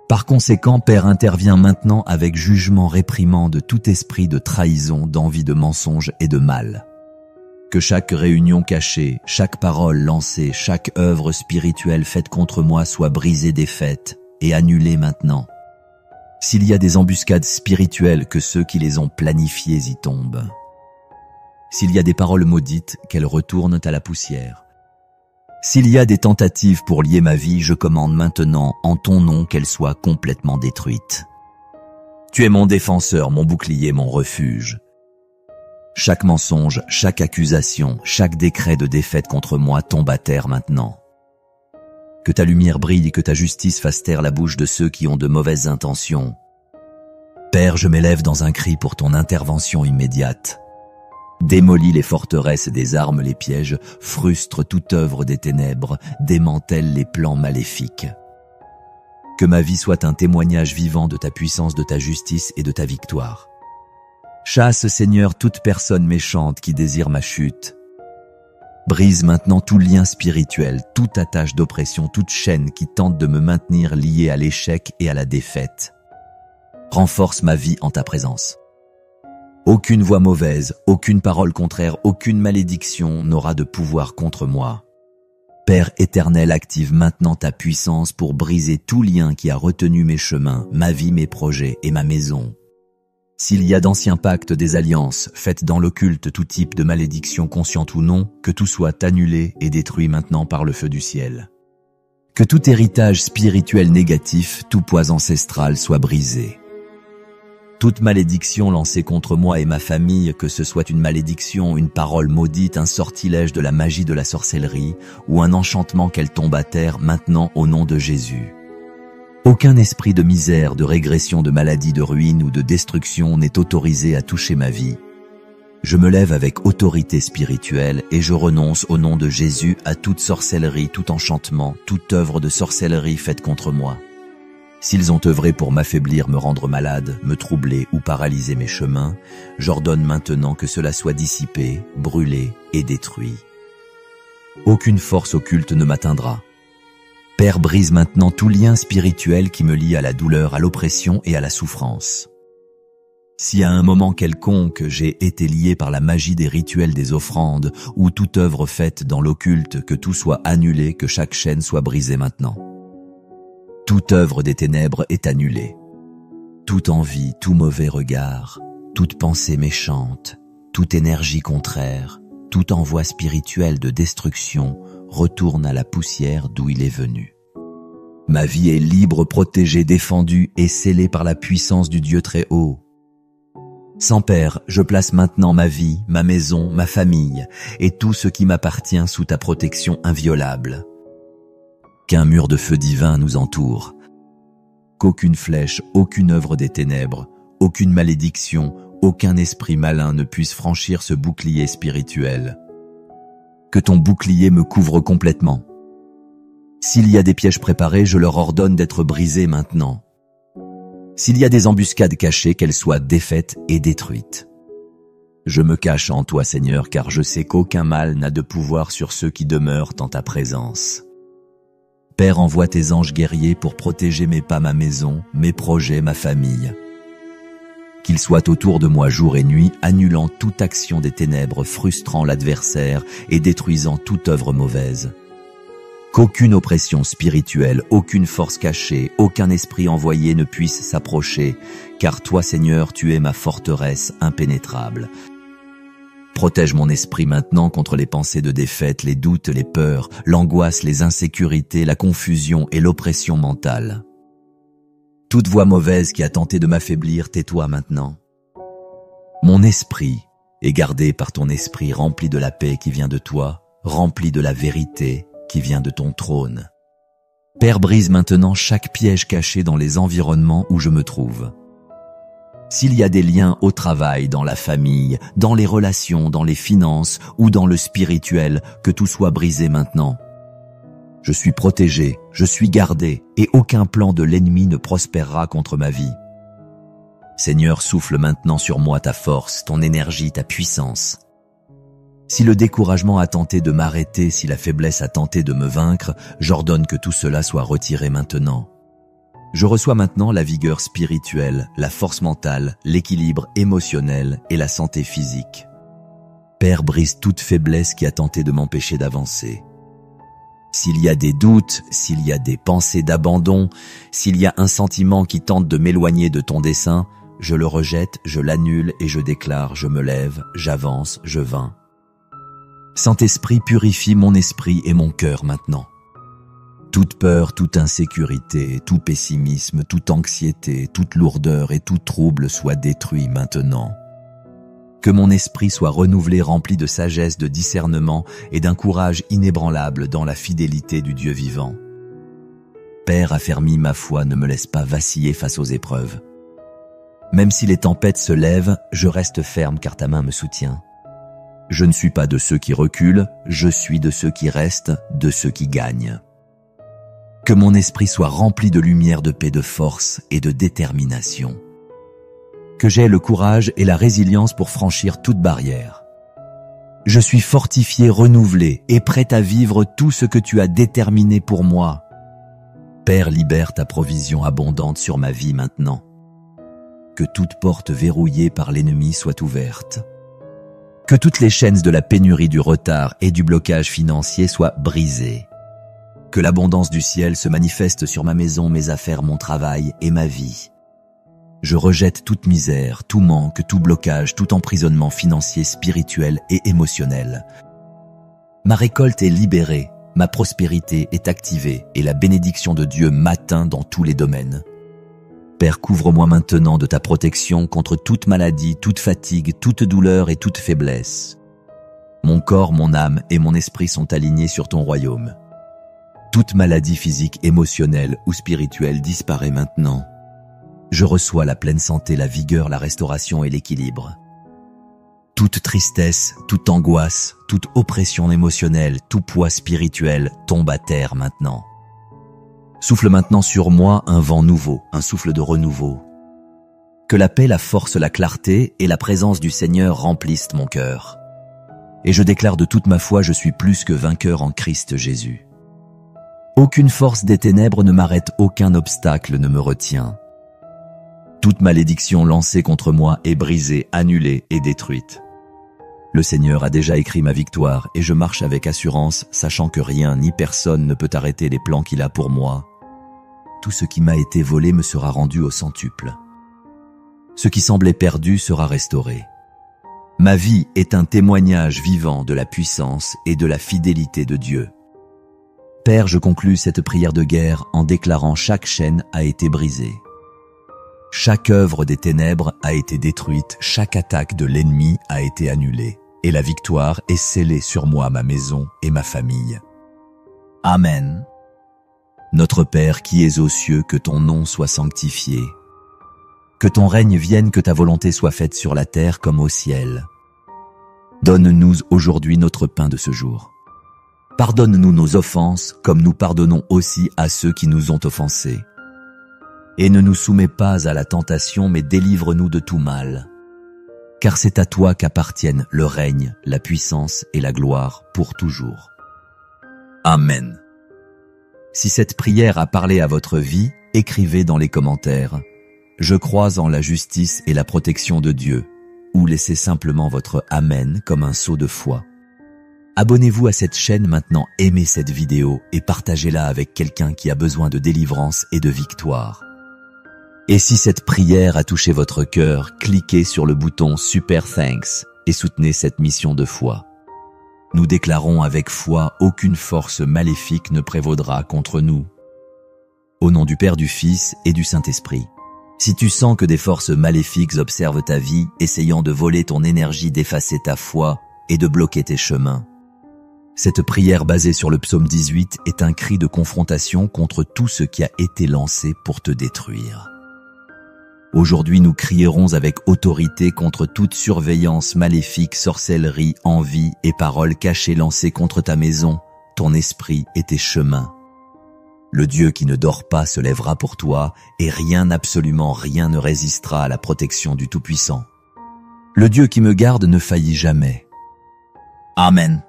Par conséquent, Père, interviens maintenant avec jugement réprimant de tout esprit de trahison, d'envie, de mensonge et de mal. Que chaque réunion cachée, chaque parole lancée, chaque œuvre spirituelle faite contre moi soit brisée, défaite et annulée maintenant. S'il y a des embuscades spirituelles, que ceux qui les ont planifiées y tombent. S'il y a des paroles maudites, qu'elles retournent à la poussière. S'il y a des tentatives pour lier ma vie, je commande maintenant en ton nom qu'elles soient complètement détruites. Tu es mon défenseur, mon bouclier, mon refuge. Chaque mensonge, chaque accusation, chaque décret de défaite contre moi tombe à terre maintenant. Que ta lumière brille et que ta justice fasse taire la bouche de ceux qui ont de mauvaises intentions. Père, je m'élève dans un cri pour ton intervention immédiate. Démolis les forteresses des armes, les pièges, frustre toute œuvre des ténèbres, démantèle les plans maléfiques. Que ma vie soit un témoignage vivant de ta puissance, de ta justice et de ta victoire. Chasse, Seigneur, toute personne méchante qui désire ma chute. Brise maintenant tout lien spirituel, toute attache d'oppression, toute chaîne qui tente de me maintenir lié à l'échec et à la défaite. Renforce ma vie en ta présence. Aucune voix mauvaise, aucune parole contraire, aucune malédiction n'aura de pouvoir contre moi. Père éternel, active maintenant ta puissance pour briser tout lien qui a retenu mes chemins, ma vie, mes projets et ma maison. S'il y a d'anciens pactes, des alliances, faites dans l'occulte tout type de malédiction consciente ou non, que tout soit annulé et détruit maintenant par le feu du ciel. Que tout héritage spirituel négatif, tout poids ancestral soit brisé. Toute malédiction lancée contre moi et ma famille, que ce soit une malédiction, une parole maudite, un sortilège de la magie, de la sorcellerie, ou un enchantement, qu'elle tombe à terre maintenant au nom de Jésus. Aucun esprit de misère, de régression, de maladie, de ruine ou de destruction n'est autorisé à toucher ma vie. Je me lève avec autorité spirituelle et je renonce au nom de Jésus à toute sorcellerie, tout enchantement, toute œuvre de sorcellerie faite contre moi. S'ils ont œuvré pour m'affaiblir, me rendre malade, me troubler ou paralyser mes chemins, j'ordonne maintenant que cela soit dissipé, brûlé et détruit. Aucune force occulte ne m'atteindra. Père, brise maintenant tout lien spirituel qui me lie à la douleur, à l'oppression et à la souffrance. Si à un moment quelconque j'ai été lié par la magie des rituels des offrandes ou toute œuvre faite dans l'occulte, que tout soit annulé, que chaque chaîne soit brisée maintenant. Toute œuvre des ténèbres est annulée. Toute envie, tout mauvais regard, toute pensée méchante, toute énergie contraire, tout envoi spirituel de destruction retourne à la poussière d'où il est venu. Ma vie est libre, protégée, défendue et scellée par la puissance du Dieu très haut. Sans Père, je place maintenant ma vie, ma maison, ma famille et tout ce qui m'appartient sous ta protection inviolable. Qu'un mur de feu divin nous entoure. qu'aucune flèche, aucune œuvre des ténèbres, aucune malédiction, aucun esprit malin ne puisse franchir ce bouclier spirituel. Que ton bouclier me couvre complètement. S'il y a des pièges préparés, je leur ordonne d'être brisés maintenant. S'il y a des embuscades cachées, qu'elles soient défaites et détruites. Je me cache en toi, Seigneur, car je sais qu'aucun mal n'a de pouvoir sur ceux qui demeurent en ta présence. Père, envoie tes anges guerriers pour protéger mes pas, ma maison, mes projets, ma famille. Qu'ils soient autour de moi jour et nuit, annulant toute action des ténèbres, frustrant l'adversaire et détruisant toute œuvre mauvaise. Qu'aucune oppression spirituelle, aucune force cachée, aucun esprit envoyé ne puisse s'approcher, car toi, Seigneur, tu es ma forteresse impénétrable. Protège mon esprit maintenant contre les pensées de défaite, les doutes, les peurs, l'angoisse, les insécurités, la confusion et l'oppression mentale. Toute voix mauvaise qui a tenté de m'affaiblir, tais-toi maintenant. Mon esprit est gardé par ton esprit rempli de la paix qui vient de toi, rempli de la vérité qui vient de ton trône. Père, brise maintenant chaque piège caché dans les environnements où je me trouve. S'il y a des liens au travail, dans la famille, dans les relations, dans les finances ou dans le spirituel, que tout soit brisé maintenant. Je suis protégé, je suis gardé, et aucun plan de l'ennemi ne prospérera contre ma vie. Seigneur, souffle maintenant sur moi ta force, ton énergie, ta puissance. Si le découragement a tenté de m'arrêter, si la faiblesse a tenté de me vaincre, j'ordonne que tout cela soit retiré maintenant. Je reçois maintenant la vigueur spirituelle, la force mentale, l'équilibre émotionnel et la santé physique. Père, brise toute faiblesse qui a tenté de m'empêcher d'avancer. S'il y a des doutes, s'il y a des pensées d'abandon, s'il y a un sentiment qui tente de m'éloigner de ton dessein, je le rejette, je l'annule et je déclare, je me lève, j'avance, je vins. Saint-Esprit, purifie mon esprit et mon cœur maintenant. Toute peur, toute insécurité, tout pessimisme, toute anxiété, toute lourdeur et tout trouble soient détruits maintenant. Que mon esprit soit renouvelé, rempli de sagesse, de discernement et d'un courage inébranlable dans la fidélité du Dieu vivant. Père, affermis ma foi, ne me laisse pas vaciller face aux épreuves. Même si les tempêtes se lèvent, je reste ferme car ta main me soutient. Je ne suis pas de ceux qui reculent, je suis de ceux qui restent, de ceux qui gagnent. Que mon esprit soit rempli de lumière, de paix, de force et de détermination. Que j'aie le courage et la résilience pour franchir toute barrière. Je suis fortifié, renouvelé et prêt à vivre tout ce que tu as déterminé pour moi. Père, libère ta provision abondante sur ma vie maintenant. Que toute porte verrouillée par l'ennemi soit ouverte. Que toutes les chaînes de la pénurie, du retard et du blocage financier soient brisées. Que l'abondance du ciel se manifeste sur ma maison, mes affaires, mon travail et ma vie. Je rejette toute misère, tout manque, tout blocage, tout emprisonnement financier, spirituel et émotionnel. Ma récolte est libérée, ma prospérité est activée et la bénédiction de Dieu m'atteint dans tous les domaines. Père, couvre-moi maintenant de ta protection contre toute maladie, toute fatigue, toute douleur et toute faiblesse. Mon corps, mon âme et mon esprit sont alignés sur ton royaume. Toute maladie physique, émotionnelle ou spirituelle disparaît maintenant. Je reçois la pleine santé, la vigueur, la restauration et l'équilibre. Toute tristesse, toute angoisse, toute oppression émotionnelle, tout poids spirituel tombe à terre maintenant. Souffle maintenant sur moi un vent nouveau, un souffle de renouveau. Que la paix, la force, la clarté et la présence du Seigneur remplissent mon cœur. Et je déclare de toute ma foi, je suis plus que vainqueur en Christ Jésus. Aucune force des ténèbres ne m'arrête, aucun obstacle ne me retient. Toute malédiction lancée contre moi est brisée, annulée et détruite. Le Seigneur a déjà écrit ma victoire et je marche avec assurance, sachant que rien ni personne ne peut arrêter les plans qu'il a pour moi. Tout ce qui m'a été volé me sera rendu au centuple. Ce qui semblait perdu sera restauré. Ma vie est un témoignage vivant de la puissance et de la fidélité de Dieu. Père, je conclus cette prière de guerre en déclarant chaque chaîne a été brisée. Chaque œuvre des ténèbres a été détruite, chaque attaque de l'ennemi a été annulée, et la victoire est scellée sur moi, ma maison et ma famille. Amen. Notre Père qui es aux cieux, que ton nom soit sanctifié. Que ton règne vienne, que ta volonté soit faite sur la terre comme au ciel. Donne-nous aujourd'hui notre pain de ce jour. Pardonne-nous nos offenses, comme nous pardonnons aussi à ceux qui nous ont offensés. Et ne nous soumets pas à la tentation, mais délivre-nous de tout mal. Car c'est à toi qu'appartiennent le règne, la puissance et la gloire pour toujours. Amen. Si cette prière a parlé à votre vie, écrivez dans les commentaires « Je crois en la justice et la protection de Dieu » ou laissez simplement votre Amen comme un sceau de foi. Abonnez-vous à cette chaîne maintenant, aimez cette vidéo et partagez-la avec quelqu'un qui a besoin de délivrance et de victoire. Et si cette prière a touché votre cœur, cliquez sur le bouton Super Thanks et soutenez cette mission de foi. Nous déclarons avec foi, aucune force maléfique ne prévaudra contre nous. Au nom du Père, du Fils et du Saint-Esprit. Si tu sens que des forces maléfiques observent ta vie, essayant de voler ton énergie, d'effacer ta foi et de bloquer tes chemins, cette prière basée sur le psaume 18 est un cri de confrontation contre tout ce qui a été lancé pour te détruire. Aujourd'hui, nous crierons avec autorité contre toute surveillance maléfique, sorcellerie, envie et paroles cachées lancées contre ta maison, ton esprit et tes chemins. Le Dieu qui ne dort pas se lèvera pour toi et rien, absolument rien ne résistera à la protection du Tout-Puissant. Le Dieu qui me garde ne faillit jamais. Amen.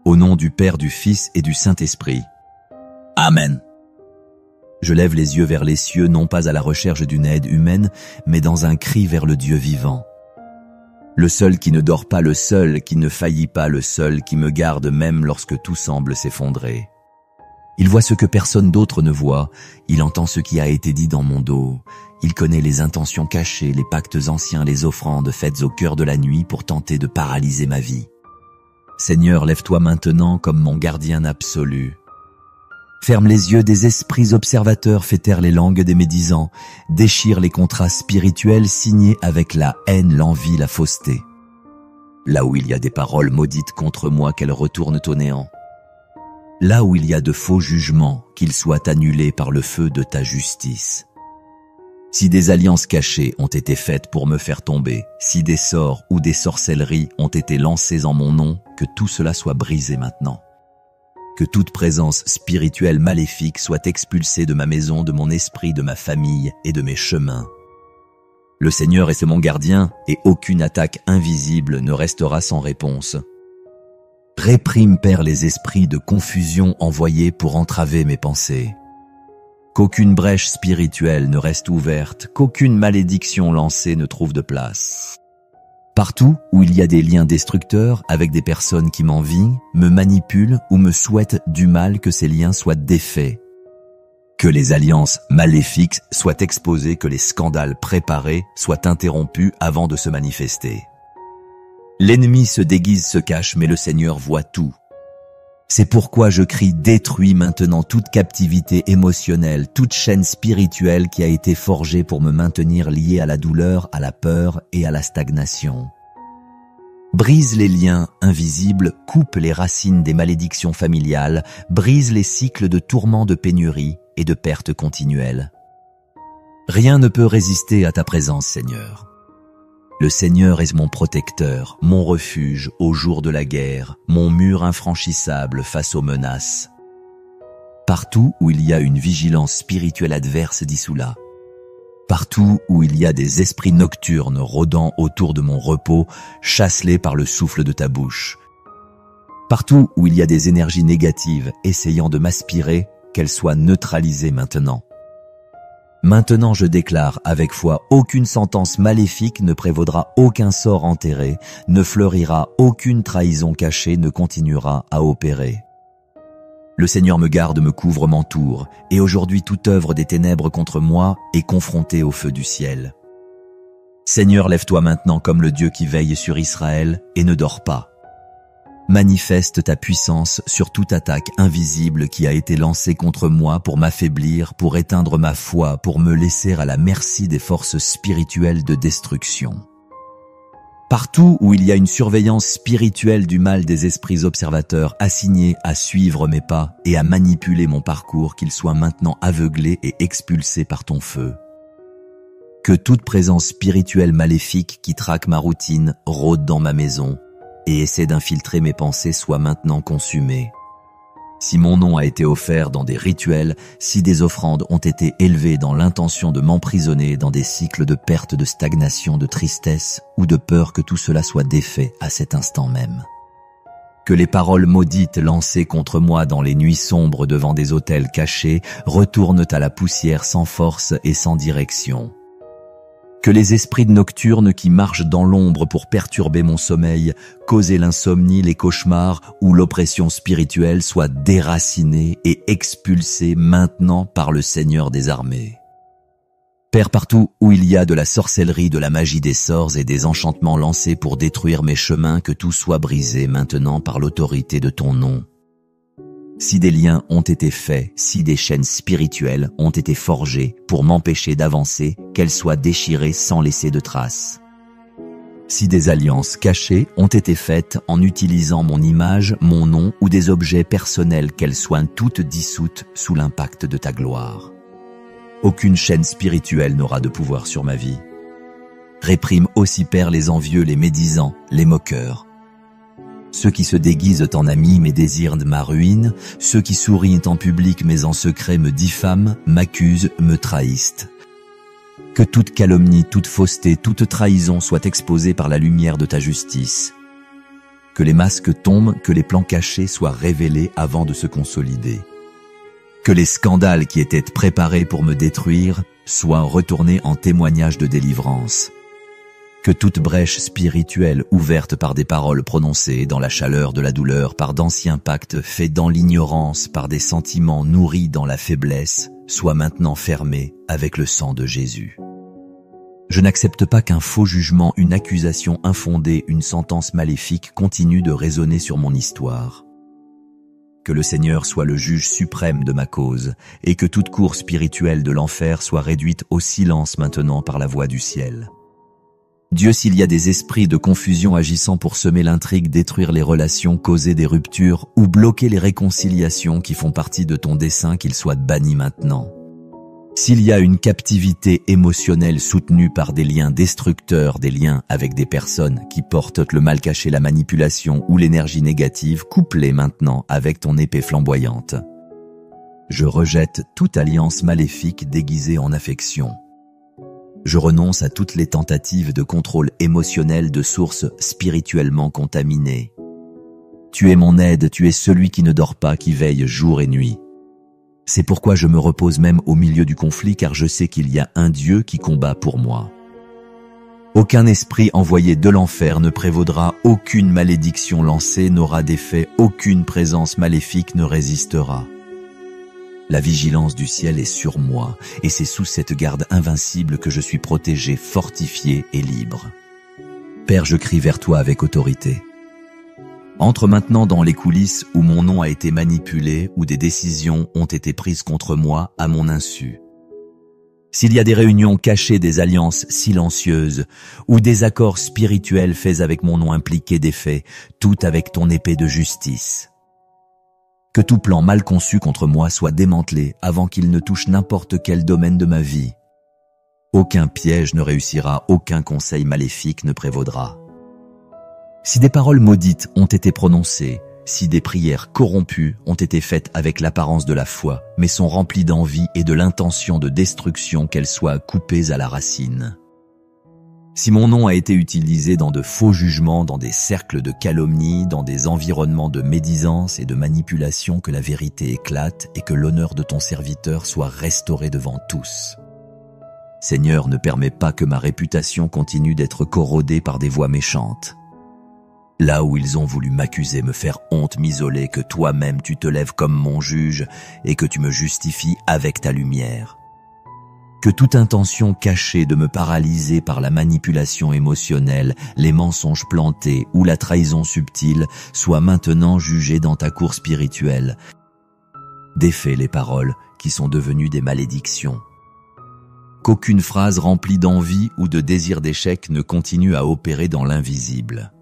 Au nom du Père, du Fils et du Saint-Esprit. Amen. Je lève les yeux vers les cieux, non pas à la recherche d'une aide humaine, mais dans un cri vers le Dieu vivant. Le seul qui ne dort pas, le seul qui ne faillit pas, le seul qui me garde même lorsque tout semble s'effondrer. Il voit ce que personne d'autre ne voit, il entend ce qui a été dit dans mon dos, il connaît les intentions cachées, les pactes anciens, les offrandes faites au cœur de la nuit pour tenter de paralyser ma vie. Seigneur, lève-toi maintenant comme mon gardien absolu. Ferme les yeux des esprits observateurs, fais taire les langues des médisants, déchire les contrats spirituels signés avec la haine, l'envie, la fausseté. Là où il y a des paroles maudites contre moi, qu'elles retournent au néant. Là où il y a de faux jugements, qu'ils soient annulés par le feu de ta justice. Si des alliances cachées ont été faites pour me faire tomber, si des sorts ou des sorcelleries ont été lancés en mon nom, que tout cela soit brisé maintenant. Que toute présence spirituelle maléfique soit expulsée de ma maison, de mon esprit, de ma famille et de mes chemins. Le Seigneur est mon gardien et aucune attaque invisible ne restera sans réponse. Réprime, Père, les esprits de confusion envoyés pour entraver mes pensées. Qu'aucune brèche spirituelle ne reste ouverte, qu'aucune malédiction lancée ne trouve de place. Partout où il y a des liens destructeurs avec des personnes qui m'envient, me manipulent ou me souhaitent du mal, que ces liens soient défaits. Que les alliances maléfiques soient exposées, que les scandales préparés soient interrompus avant de se manifester. L'ennemi se déguise, se cache, mais le Seigneur voit tout. C'est pourquoi je crie: détruis maintenant toute captivité émotionnelle, toute chaîne spirituelle qui a été forgée pour me maintenir lié à la douleur, à la peur et à la stagnation. Brise les liens invisibles, coupe les racines des malédictions familiales, brise les cycles de tourments, de pénurie et de pertes continuelles. Rien ne peut résister à ta présence, Seigneur. Le Seigneur est mon protecteur, mon refuge au jour de la guerre, mon mur infranchissable face aux menaces. Partout où il y a une vigilance spirituelle adverse, dissous là. Partout où il y a des esprits nocturnes rôdant autour de mon repos, chasse-les par le souffle de ta bouche. Partout où il y a des énergies négatives essayant de m'aspirer, qu'elles soient neutralisées maintenant. Maintenant je déclare avec foi: aucune sentence maléfique ne prévaudra, aucun sort enterré, ne fleurira, aucune trahison cachée ne continuera à opérer. Le Seigneur me garde, me couvre, m'entoure, et aujourd'hui toute œuvre des ténèbres contre moi est confrontée au feu du ciel. Seigneur, lève-toi maintenant comme le Dieu qui veille sur Israël et ne dort pas. Manifeste ta puissance sur toute attaque invisible qui a été lancée contre moi pour m'affaiblir, pour éteindre ma foi, pour me laisser à la merci des forces spirituelles de destruction. Partout où il y a une surveillance spirituelle du mal des esprits observateurs assignés à suivre mes pas et à manipuler mon parcours, qu'ils soient maintenant aveuglés et expulsés par ton feu. Que toute présence spirituelle maléfique qui traque ma routine, rôde dans ma maison et essaie d'infiltrer mes pensées soit maintenant consumée. Si mon nom a été offert dans des rituels, si des offrandes ont été élevées dans l'intention de m'emprisonner dans des cycles de perte, de stagnation, de tristesse ou de peur, que tout cela soit défait à cet instant même. Que les paroles maudites lancées contre moi dans les nuits sombres devant des autels cachés retournent à la poussière sans force et sans direction. Que les esprits nocturnes qui marchent dans l'ombre pour perturber mon sommeil, causer l'insomnie, les cauchemars ou l'oppression spirituelle soient déracinés et expulsés maintenant par le Seigneur des armées. Père, partout où il y a de la sorcellerie, de la magie, des sorts et des enchantements lancés pour détruire mes chemins, que tout soit brisé maintenant par l'autorité de ton nom. Si des liens ont été faits, si des chaînes spirituelles ont été forgées pour m'empêcher d'avancer, qu'elles soient déchirées sans laisser de traces. Si des alliances cachées ont été faites en utilisant mon image, mon nom ou des objets personnels, qu'elles soient toutes dissoutes sous l'impact de ta gloire. Aucune chaîne spirituelle n'aura de pouvoir sur ma vie. Réprime aussi, Père, les envieux, les médisants, les moqueurs. Ceux qui se déguisent en amis mais désirent de ma ruine, ceux qui sourient en public mais en secret me diffament, m'accusent, me trahissent. Que toute calomnie, toute fausseté, toute trahison soit exposée par la lumière de ta justice. Que les masques tombent, que les plans cachés soient révélés avant de se consolider. Que les scandales qui étaient préparés pour me détruire soient retournés en témoignage de délivrance. Que toute brèche spirituelle ouverte par des paroles prononcées dans la chaleur de la douleur, par d'anciens pactes faits dans l'ignorance, par des sentiments nourris dans la faiblesse, soit maintenant fermée avec le sang de Jésus. Je n'accepte pas qu'un faux jugement, une accusation infondée, une sentence maléfique continue de résonner sur mon histoire. Que le Seigneur soit le juge suprême de ma cause et que toute cour spirituelle de l'enfer soit réduite au silence maintenant par la voix du ciel. Dieu, s'il y a des esprits de confusion agissant pour semer l'intrigue, détruire les relations, causer des ruptures ou bloquer les réconciliations qui font partie de ton dessein, qu'ils soient bannis maintenant. S'il y a une captivité émotionnelle soutenue par des liens destructeurs, des liens avec des personnes qui portent le mal caché, la manipulation ou l'énergie négative, coupe-les maintenant avec ton épée flamboyante. Je rejette toute alliance maléfique déguisée en affection. Je renonce à toutes les tentatives de contrôle émotionnel de sources spirituellement contaminées. Tu es mon aide, tu es celui qui ne dort pas, qui veille jour et nuit. C'est pourquoi je me repose même au milieu du conflit, car je sais qu'il y a un Dieu qui combat pour moi. Aucun esprit envoyé de l'enfer ne prévaudra, aucune malédiction lancée n'aura d'effet, aucune présence maléfique ne résistera. La vigilance du ciel est sur moi, et c'est sous cette garde invincible que je suis protégé, fortifié et libre. Père, je crie vers toi avec autorité. Entre maintenant dans les coulisses où mon nom a été manipulé, où des décisions ont été prises contre moi à mon insu. S'il y a des réunions cachées, des alliances silencieuses, ou des accords spirituels faits avec mon nom impliqué, des faits, tout avec ton épée de justice. Que tout plan mal conçu contre moi soit démantelé avant qu'il ne touche n'importe quel domaine de ma vie. Aucun piège ne réussira, aucun conseil maléfique ne prévaudra. Si des paroles maudites ont été prononcées, si des prières corrompues ont été faites avec l'apparence de la foi, mais sont remplies d'envie et de l'intention de destruction, qu'elles soient coupées à la racine. Si mon nom a été utilisé dans de faux jugements, dans des cercles de calomnie, dans des environnements de médisance et de manipulation, que la vérité éclate et que l'honneur de ton serviteur soit restauré devant tous. Seigneur, ne permets pas que ma réputation continue d'être corrodée par des voix méchantes. Là où ils ont voulu m'accuser, me faire honte, m'isoler, que toi-même tu te lèves comme mon juge et que tu me justifies avec ta lumière. Que toute intention cachée de me paralyser par la manipulation émotionnelle, les mensonges plantés ou la trahison subtile soit maintenant jugée dans ta cour spirituelle. Défais les paroles qui sont devenues des malédictions. Qu'aucune phrase remplie d'envie ou de désir d'échec ne continue à opérer dans l'invisible.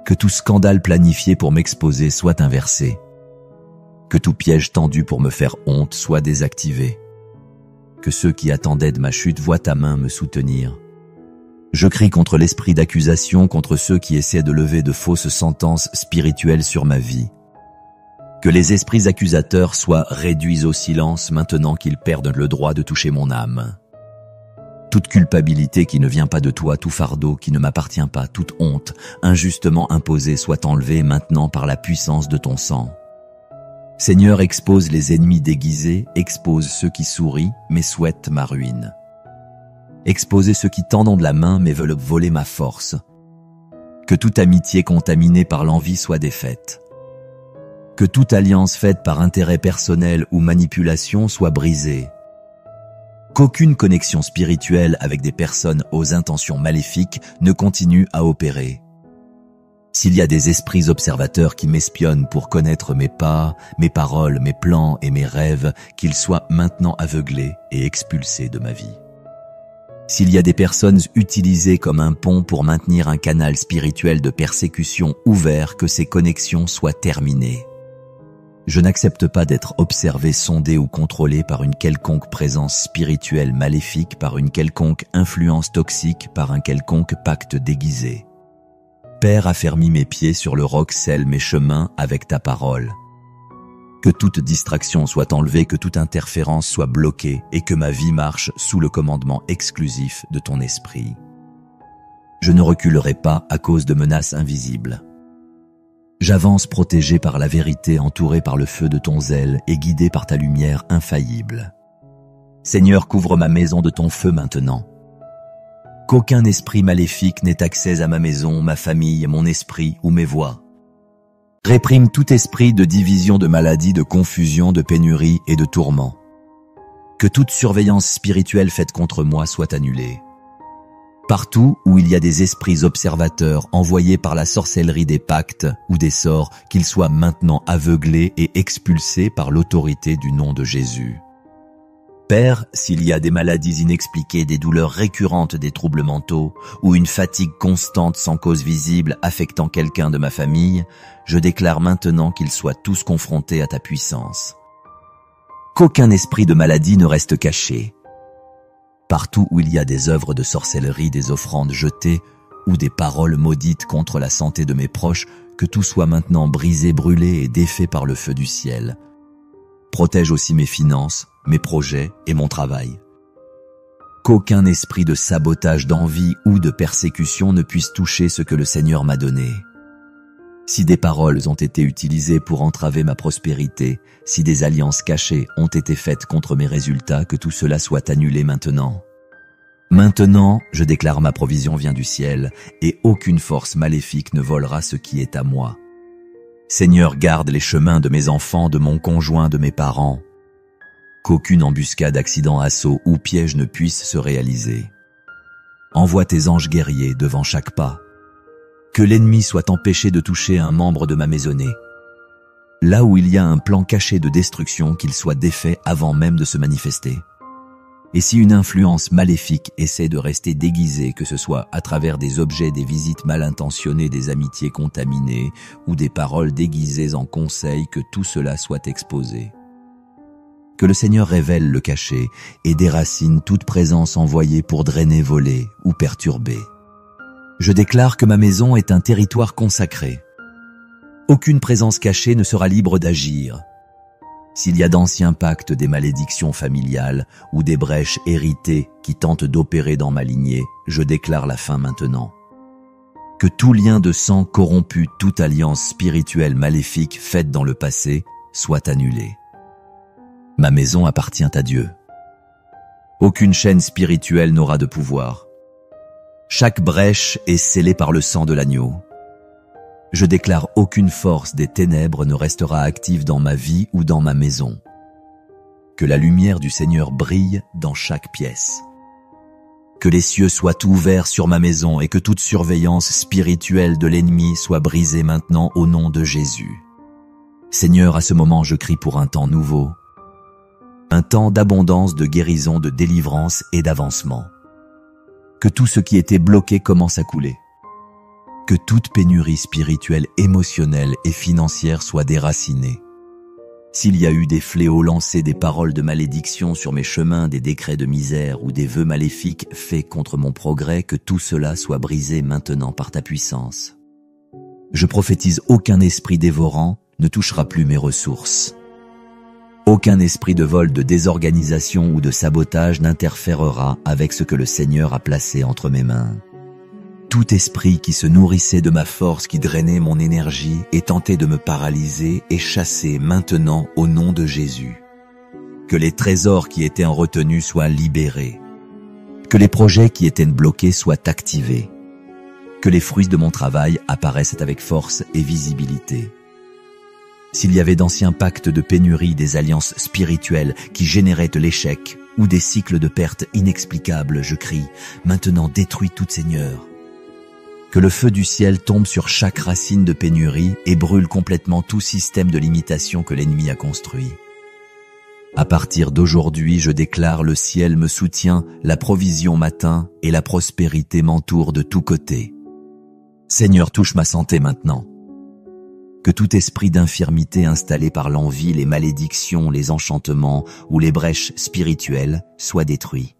Que tout scandale planifié pour m'exposer soit inversé. Que tout piège tendu pour me faire honte soit désactivé. Que ceux qui attendaient de ma chute voient ta main me soutenir. Je crie contre l'esprit d'accusation, contre ceux qui essaient de lever de fausses sentences spirituelles sur ma vie. Que les esprits accusateurs soient réduits au silence maintenant qu'ils perdent le droit de toucher mon âme. Toute culpabilité qui ne vient pas de toi, tout fardeau qui ne m'appartient pas, toute honte injustement imposée soit enlevée maintenant par la puissance de ton sang. Seigneur, expose les ennemis déguisés, expose ceux qui sourient mais souhaitent ma ruine. Exposez ceux qui tendent de la main mais veulent voler ma force. Que toute amitié contaminée par l'envie soit défaite. Que toute alliance faite par intérêt personnel ou manipulation soit brisée. Qu'aucune connexion spirituelle avec des personnes aux intentions maléfiques ne continue à opérer. S'il y a des esprits observateurs qui m'espionnent pour connaître mes pas, mes paroles, mes plans et mes rêves, qu'ils soient maintenant aveuglés et expulsés de ma vie. S'il y a des personnes utilisées comme un pont pour maintenir un canal spirituel de persécution ouvert, que ces connexions soient terminées. Je n'accepte pas d'être observé, sondé ou contrôlé par une quelconque présence spirituelle maléfique, par une quelconque influence toxique, par un quelconque pacte déguisé. Père, affermis mes pieds sur le roc, scelle mes chemins avec ta parole. Que toute distraction soit enlevée, que toute interférence soit bloquée et que ma vie marche sous le commandement exclusif de ton esprit. Je ne reculerai pas à cause de menaces invisibles. J'avance protégé par la vérité, entouré par le feu de ton zèle et guidé par ta lumière infaillible. Seigneur, couvre ma maison de ton feu maintenant. Qu'aucun esprit maléfique n'ait accès à ma maison, ma famille, mon esprit ou mes voies. Réprime tout esprit de division, de maladie, de confusion, de pénurie et de tourment. Que toute surveillance spirituelle faite contre moi soit annulée. Partout où il y a des esprits observateurs envoyés par la sorcellerie des pactes ou des sorts, qu'ils soient maintenant aveuglés et expulsés par l'autorité du nom de Jésus. Père, s'il y a des maladies inexpliquées, des douleurs récurrentes, des troubles mentaux ou une fatigue constante sans cause visible affectant quelqu'un de ma famille, je déclare maintenant qu'ils soient tous confrontés à ta puissance. Qu'aucun esprit de maladie ne reste caché. Partout où il y a des œuvres de sorcellerie, des offrandes jetées ou des paroles maudites contre la santé de mes proches, que tout soit maintenant brisé, brûlé et défait par le feu du ciel. Protège aussi mes finances, mes projets et mon travail. Qu'aucun esprit de sabotage, d'envie ou de persécution ne puisse toucher ce que le Seigneur m'a donné. Si des paroles ont été utilisées pour entraver ma prospérité, si des alliances cachées ont été faites contre mes résultats, que tout cela soit annulé maintenant. Maintenant, je déclare ma provision vient du ciel, et aucune force maléfique ne volera ce qui est à moi. Seigneur, garde les chemins de mes enfants, de mon conjoint, de mes parents. Qu'aucune embuscade, accident, assaut ou piège ne puisse se réaliser. Envoie tes anges guerriers devant chaque pas. Que l'ennemi soit empêché de toucher un membre de ma maisonnée. Là où il y a un plan caché de destruction, qu'il soit défait avant même de se manifester. Et si une influence maléfique essaie de rester déguisée, que ce soit à travers des objets, des visites mal intentionnées, des amitiés contaminées ou des paroles déguisées en conseils, que tout cela soit exposé. Que le Seigneur révèle le caché et déracine toute présence envoyée pour drainer, voler ou perturber. Je déclare que ma maison est un territoire consacré. Aucune présence cachée ne sera libre d'agir. S'il y a d'anciens pactes, des malédictions familiales ou des brèches héritées qui tentent d'opérer dans ma lignée, je déclare la fin maintenant. Que tout lien de sang corrompu, toute alliance spirituelle maléfique faite dans le passé, soit annulée. Ma maison appartient à Dieu. Aucune chaîne spirituelle n'aura de pouvoir. Chaque brèche est scellée par le sang de l'agneau. Je déclare aucune force des ténèbres ne restera active dans ma vie ou dans ma maison. Que la lumière du Seigneur brille dans chaque pièce. Que les cieux soient ouverts sur ma maison et que toute surveillance spirituelle de l'ennemi soit brisée maintenant au nom de Jésus. Seigneur, à ce moment je crie pour un temps nouveau. un temps d'abondance, de guérison, de délivrance et d'avancement. Que tout ce qui était bloqué commence à couler. Que toute pénurie spirituelle, émotionnelle et financière soit déracinée. S'il y a eu des fléaux lancés, des paroles de malédiction sur mes chemins, des décrets de misère ou des vœux maléfiques faits contre mon progrès, que tout cela soit brisé maintenant par ta puissance. Je prophétise, aucun esprit dévorant ne touchera plus mes ressources. Aucun esprit de vol, de désorganisation ou de sabotage n'interférera avec ce que le Seigneur a placé entre mes mains. Tout esprit qui se nourrissait de ma force, qui drainait mon énergie et tentait de me paralyser est chassé maintenant au nom de Jésus. Que les trésors qui étaient en retenue soient libérés. Que les projets qui étaient bloqués soient activés. Que les fruits de mon travail apparaissent avec force et visibilité. S'il y avait d'anciens pactes de pénurie, des alliances spirituelles qui généraient de l'échec ou des cycles de pertes inexplicables, je crie, maintenant détruis tout, Seigneur. Que le feu du ciel tombe sur chaque racine de pénurie et brûle complètement tout système de limitation que l'ennemi a construit. À partir d'aujourd'hui, je déclare, le ciel me soutient, la provision m'atteint et la prospérité m'entoure de tous côtés. Seigneur, touche ma santé maintenant. Que tout esprit d'infirmité installé par l'envie, les malédictions, les enchantements ou les brèches spirituelles soit détruit.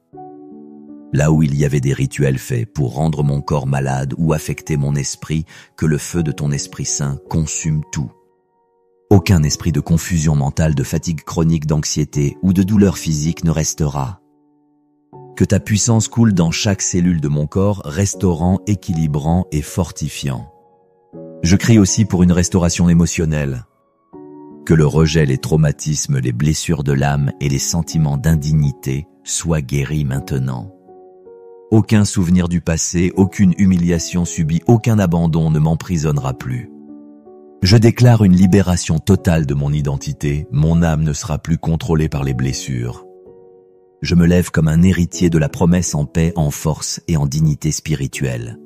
Là où il y avait des rituels faits pour rendre mon corps malade ou affecter mon esprit, que le feu de ton Esprit Saint consume tout. Aucun esprit de confusion mentale, de fatigue chronique, d'anxiété ou de douleur physique ne restera. Que ta puissance coule dans chaque cellule de mon corps, restaurant, équilibrant et fortifiant. Je crie aussi pour une restauration émotionnelle. Que le rejet, les traumatismes, les blessures de l'âme et les sentiments d'indignité soient guéris maintenant. Aucun souvenir du passé, aucune humiliation subie, aucun abandon ne m'emprisonnera plus. Je déclare une libération totale de mon identité, mon âme ne sera plus contrôlée par les blessures. Je me lève comme un héritier de la promesse en paix, en force et en dignité spirituelle.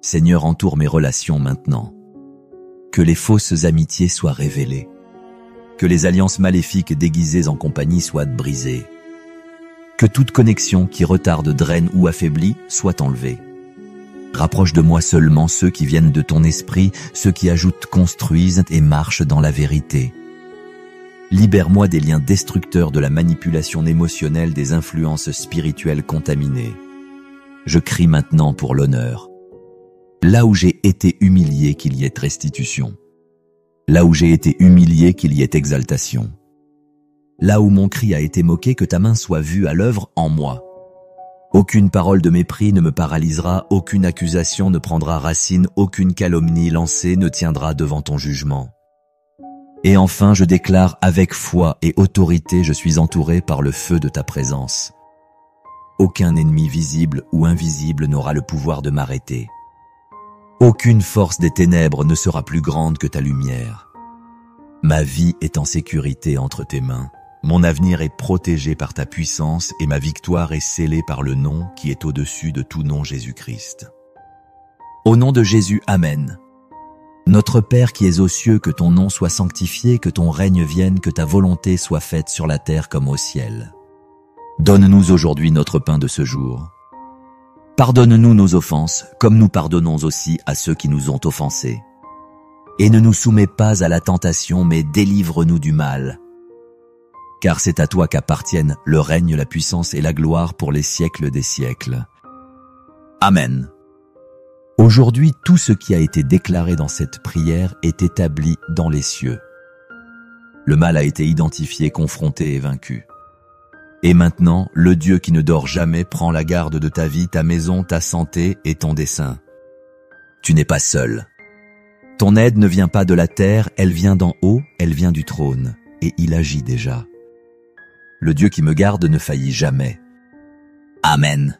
Seigneur, entoure mes relations maintenant. Que les fausses amitiés soient révélées. Que les alliances maléfiques déguisées en compagnie soient brisées. Que toute connexion qui retarde, draine ou affaiblit soit enlevée. Rapproche de moi seulement ceux qui viennent de ton esprit, ceux qui ajoutent, construisent et marchent dans la vérité. Libère-moi des liens destructeurs, de la manipulation émotionnelle, des influences spirituelles contaminées. Je crie maintenant pour l'honneur. Là où j'ai été humilié, qu'il y ait restitution. Là où j'ai été humilié, qu'il y ait exaltation. Là où mon cri a été moqué, que ta main soit vue à l'œuvre en moi. Aucune parole de mépris ne me paralysera, aucune accusation ne prendra racine, aucune calomnie lancée ne tiendra devant ton jugement. Et enfin, je déclare avec foi et autorité, je suis entouré par le feu de ta présence. Aucun ennemi visible ou invisible n'aura le pouvoir de m'arrêter. Aucune force des ténèbres ne sera plus grande que ta lumière. Ma vie est en sécurité entre tes mains. Mon avenir est protégé par ta puissance et ma victoire est scellée par le nom qui est au-dessus de tout nom, Jésus-Christ. Au nom de Jésus, Amen. Notre Père qui es aux cieux, que ton nom soit sanctifié, que ton règne vienne, que ta volonté soit faite sur la terre comme au ciel. Donne-nous aujourd'hui notre pain de ce jour. Pardonne-nous nos offenses, comme nous pardonnons aussi à ceux qui nous ont offensés. Et ne nous soumets pas à la tentation, mais délivre-nous du mal. Car c'est à toi qu'appartiennent le règne, la puissance et la gloire pour les siècles des siècles. Amen. Aujourd'hui, tout ce qui a été déclaré dans cette prière est établi dans les cieux. Le mal a été identifié, confronté et vaincu. Et maintenant, le Dieu qui ne dort jamais prend la garde de ta vie, ta maison, ta santé et ton dessein. Tu n'es pas seul. Ton aide ne vient pas de la terre, elle vient d'en haut, elle vient du trône, et il agit déjà. Le Dieu qui me garde ne faillit jamais. Amen.